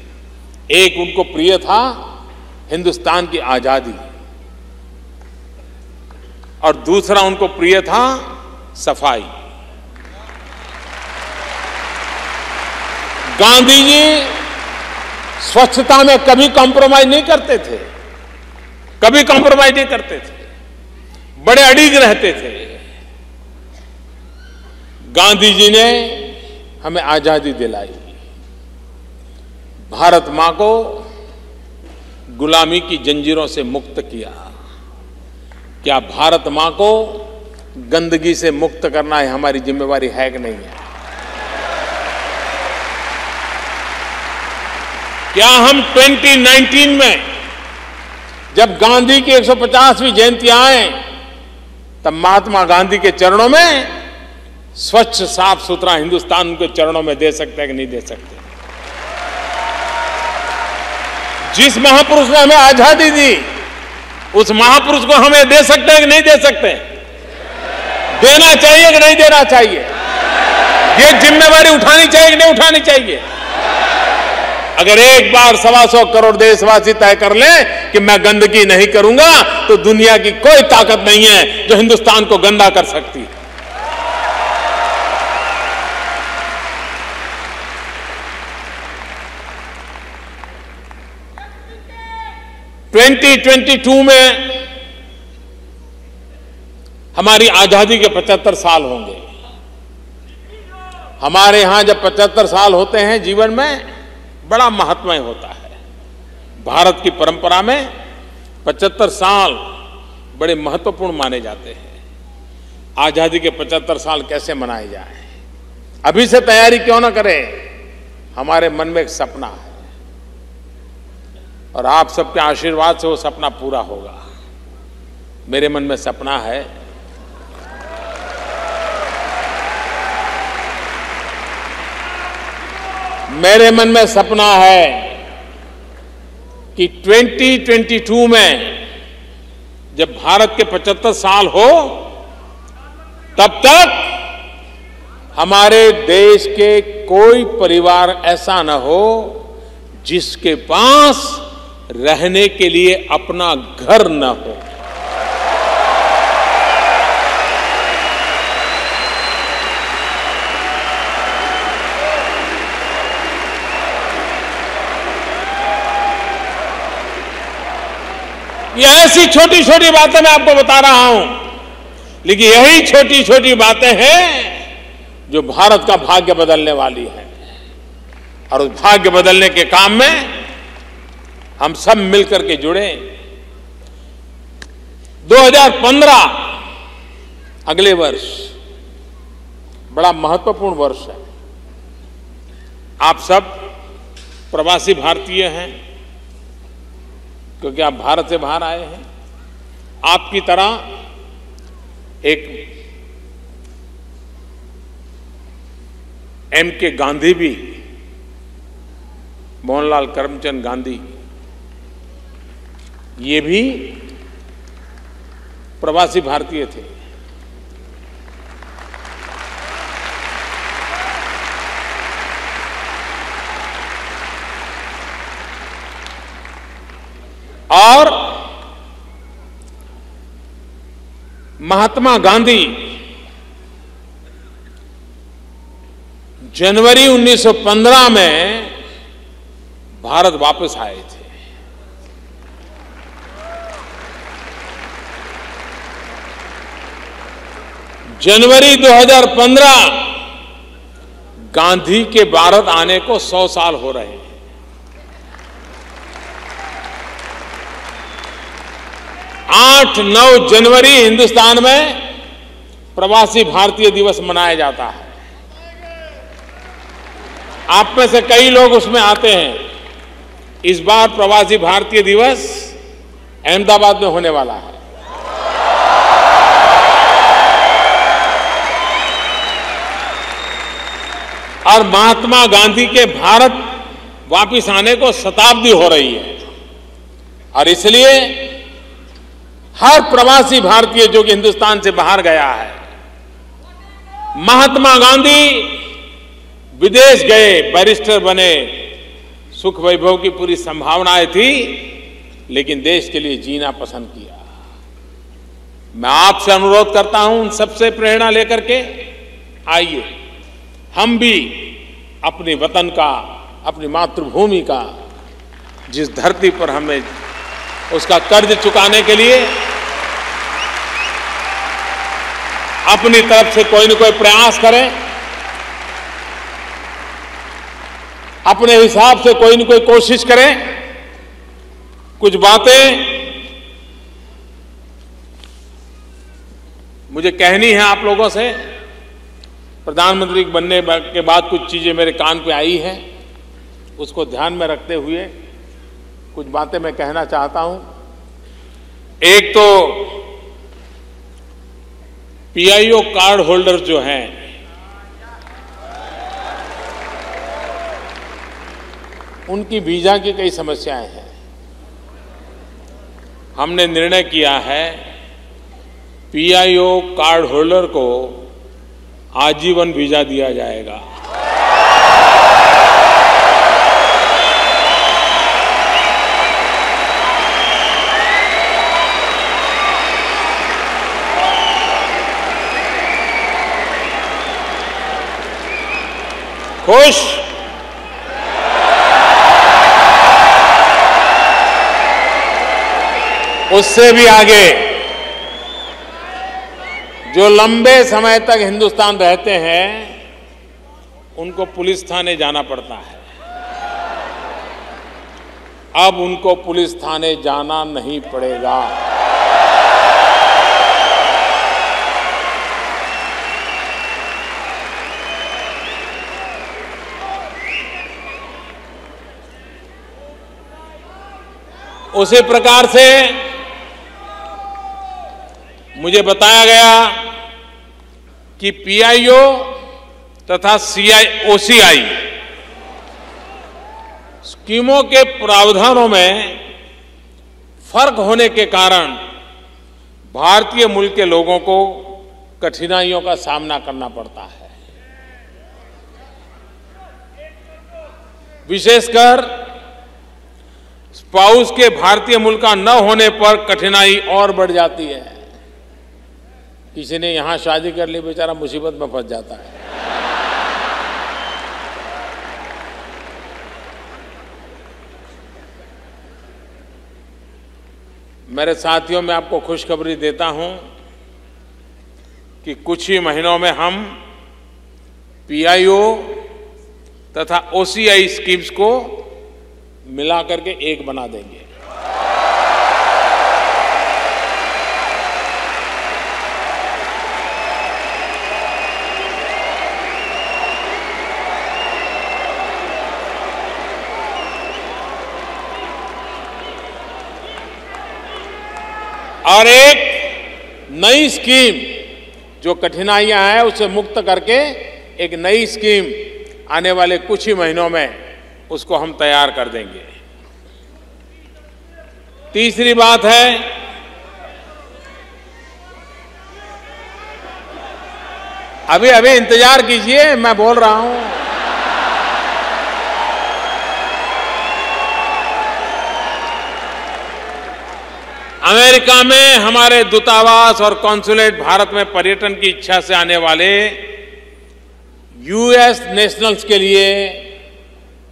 एक उनको प्रिय था हिंदुस्तान की आजादी, और दूसरा उनको प्रिय था सफाई। गांधी जी स्वच्छता में कभी कॉम्प्रोमाइज नहीं करते थे, कभी कॉम्प्रोमाइज नहीं करते थे, बड़े अड़िग रहते थे। गांधी जी ने हमें आजादी दिलाई, भारत मां को गुलामी की जंजीरों से मुक्त किया। क्या भारत मां को गंदगी से मुक्त करना है हमारी जिम्मेवारी है कि नहीं है? क्या हम 2019 में जब गांधी की 150वीं जयंती आए, तब महात्मा गांधी के चरणों में स्वच्छ साफ सुथरा हिंदुस्तान के चरणों में दे सकते हैं कि नहीं दे सकते? जिस महापुरुष ने हमें आजादी दी, उस महापुरुष को हमें दे सकते हैं कि नहीं दे सकते? देना चाहिए कि नहीं देना चाहिए? ये जिम्मेवारी उठानी चाहिए कि नहीं उठानी चाहिए? अगर एक बार 125 करोड़ देशवासी तय कर लें कि मैं गंदगी नहीं करूंगा, तो दुनिया की कोई ताकत नहीं है जो हिंदुस्तान को गंदा कर सकती है। (2022) में हमारी आजादी के 75 साल होंगे। हमारे यहां जब 75 साल होते हैं जीवन में, बड़ा महत्वमय होता है। भारत की परंपरा में 75 साल बड़े महत्वपूर्ण माने जाते हैं। आजादी के 75 साल कैसे मनाए जाएं? अभी से तैयारी क्यों ना करें? हमारे मन में एक सपना है, और आप सबके आशीर्वाद से वो सपना पूरा होगा। मेरे मन में सपना है कि 2022 में जब भारत के 75 साल हो, तब तक हमारे देश के कोई परिवार ऐसा न हो जिसके पास रहने के लिए अपना घर न हो। ये ऐसी छोटी छोटी बातें मैं आपको बता रहा हूं, लेकिन यही छोटी छोटी बातें हैं जो भारत का भाग्य बदलने वाली हैं। और उस भाग्य बदलने के काम में हम सब मिलकर के जुड़े। 2015 अगले वर्ष बड़ा महत्वपूर्ण वर्ष है। आप सब प्रवासी भारतीय हैं, क्योंकि आप भारत से बाहर आए हैं। आपकी तरह एक M.K. गांधी भी, मोहनलाल करमचंद गांधी, ये भी प्रवासी भारतीय थे। और महात्मा गांधी जनवरी 1915 में भारत वापस आए थे। जनवरी 2015 गांधी के भारत आने को 100 साल हो रहे हैं। 8-9 जनवरी हिंदुस्तान में प्रवासी भारतीय दिवस मनाया जाता है। आप में से कई लोग उसमें आते हैं। इस बार प्रवासी भारतीय दिवस अहमदाबाद में होने वाला है। और महात्मा गांधी के भारत वापिस आने को शताब्दी हो रही है। और इसलिए हर प्रवासी भारतीय जो कि हिंदुस्तान से बाहर गया है, महात्मा गांधी विदेश गए, बैरिस्टर बने, सुख वैभव की पूरी संभावनाएं थी, लेकिन देश के लिए जीना पसंद किया। मैं आपसे अनुरोध करता हूं, उन सबसे प्रेरणा लेकर के आइए हम भी अपने वतन का, अपनी मातृभूमि का, जिस धरती पर हमें उसका कर्ज चुकाने के लिए अपनी तरफ से कोई न कोई प्रयास करें, अपने हिसाब से कोई न कोई कोशिश करें। कुछ बातें मुझे कहनी है आप लोगों से। प्रधानमंत्री बनने के बाद कुछ चीजें मेरे कान पे आई हैं, उसको ध्यान में रखते हुए कुछ बातें मैं कहना चाहता हूं। एक तो पीआईओ कार्ड होल्डर जो हैं, उनकी वीजा की कई समस्याएं हैं। हमने निर्णय किया है पीआईओ कार्ड होल्डर को आजीवन वीजा दिया जाएगा। खुश? उससे भी आगे, जो लंबे समय तक हिंदुस्तान रहते हैं उनको पुलिस थाने जाना पड़ता है। अब उनको पुलिस थाने जाना नहीं पड़ेगा। उसी प्रकार से मुझे बताया गया कि पीआईओ तथा ओसीआई स्कीमों के प्रावधानों में फर्क होने के कारण भारतीय मूल के लोगों को कठिनाइयों का सामना करना पड़ता है। विशेषकर स्पाउस के भारतीय मूल का न होने पर कठिनाई और बढ़ जाती है। किसी ने यहां शादी कर ली, बेचारा मुसीबत में फंस जाता है। मेरे साथियों, मैं आपको खुशखबरी देता हूं कि कुछ ही महीनों में हम पीआईओ तथा ओसीआई स्कीम्स को मिलाकर के एक बना देंगे। और एक नई स्कीम जो कठिनाइयां हैं उसे मुक्त करके एक नई स्कीम आने वाले कुछ ही महीनों में उसको हम तैयार कर देंगे। तीसरी बात है, अभी इंतजार कीजिए, मैं बोल रहा हूं। अमेरिका में हमारे दूतावास और कॉन्सुलेट भारत में पर्यटन की इच्छा से आने वाले यूएस नेशनल्स के लिए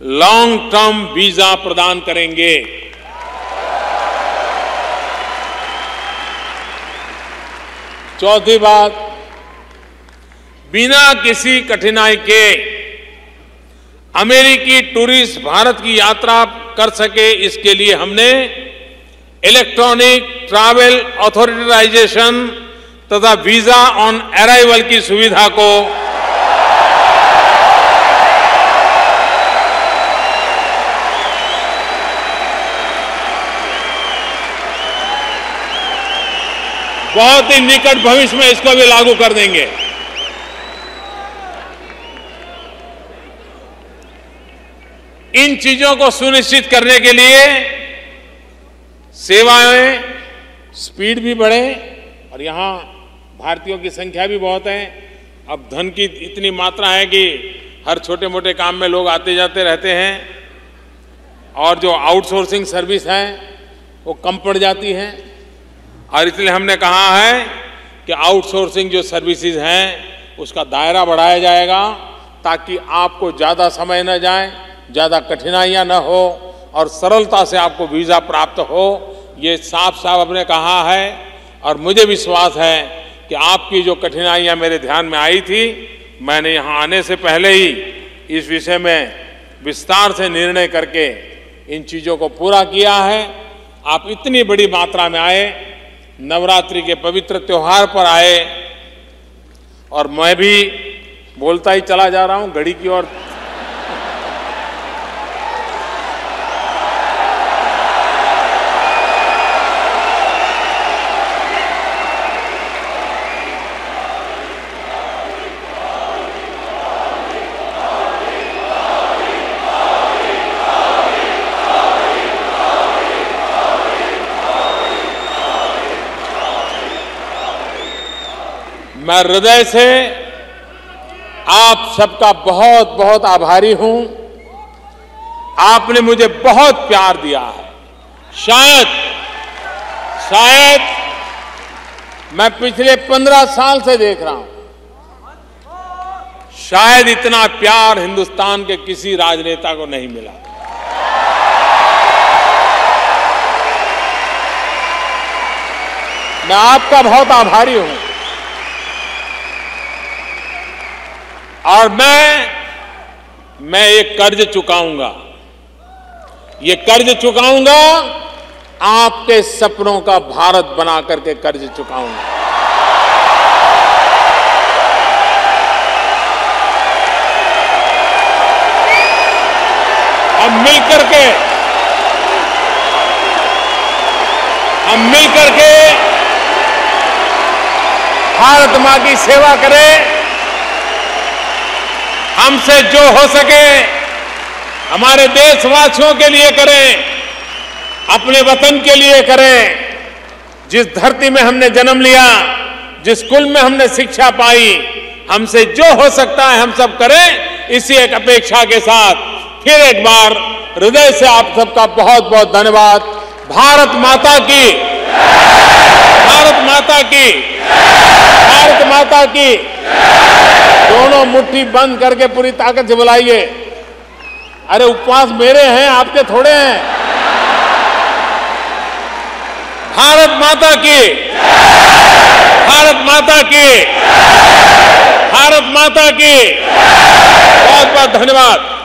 लॉन्ग टर्म वीजा प्रदान करेंगे। चौथी बात, बिना किसी कठिनाई के अमेरिकी टूरिस्ट भारत की यात्रा कर सके, इसके लिए हमने इलेक्ट्रॉनिक ट्रैवल ऑथोराइजेशन तथा वीजा ऑन अराइवल की सुविधा को बहुत ही निकट भविष्य में इसको भी लागू कर देंगे। इन चीजों को सुनिश्चित करने के लिए सेवाएं स्पीड भी बढ़े, और यहां भारतीयों की संख्या भी बहुत है। अब धन की इतनी मात्रा है कि हर छोटे मोटे काम में लोग आते जाते रहते हैं, और जो आउटसोर्सिंग सर्विस है वो कम पड़ जाती है। और इसलिए हमने कहा है कि आउटसोर्सिंग जो सर्विसेज हैं उसका दायरा बढ़ाया जाएगा, ताकि आपको ज़्यादा समय न जाए, ज़्यादा कठिनाइयां न हो, और सरलता से आपको वीज़ा प्राप्त हो। ये साफ साफ हमने कहा है, और मुझे विश्वास है कि आपकी जो कठिनाइयां मेरे ध्यान में आई थी, मैंने यहाँ आने से पहले ही इस विषय में विस्तार से निर्णय करके इन चीज़ों को पूरा किया है। आप इतनी बड़ी मात्रा में आए, नवरात्रि के पवित्र त्योहार पर आए, और मैं भी बोलता ही चला जा रहा हूं घड़ी की ओर। मैं हृदय से आप सबका बहुत बहुत आभारी हूं। आपने मुझे बहुत प्यार दिया है। शायद मैं पिछले 15 साल से देख रहा हूं, शायद इतना प्यार हिंदुस्तान के किसी राजनेता को नहीं मिला। मैं आपका बहुत आभारी हूं, और मैं एक कर्ज चुकाऊंगा। ये कर्ज चुकाऊंगा, आपके सपनों का भारत बना करके कर्ज चुकाऊंगा। हम मिलकर के भारत मां की सेवा करें। हमसे जो हो सके हमारे देशवासियों के लिए करें, अपने वतन के लिए करें। जिस धरती में हमने जन्म लिया, जिस कुल में हमने शिक्षा पाई, हमसे जो हो सकता है हम सब करें। इसी एक अपेक्षा के साथ फिर एक बार हृदय से आप सबका बहुत बहुत धन्यवाद। भारत माता की, भारत माता की, भारत माता की। दोनों मुट्ठी बंद करके पूरी ताकत से बुलाइए। अरे उपवास मेरे हैं, आपके थोड़े हैं। भारत माता की, भारत माता की, भारत माता की। बहुत बहुत धन्यवाद।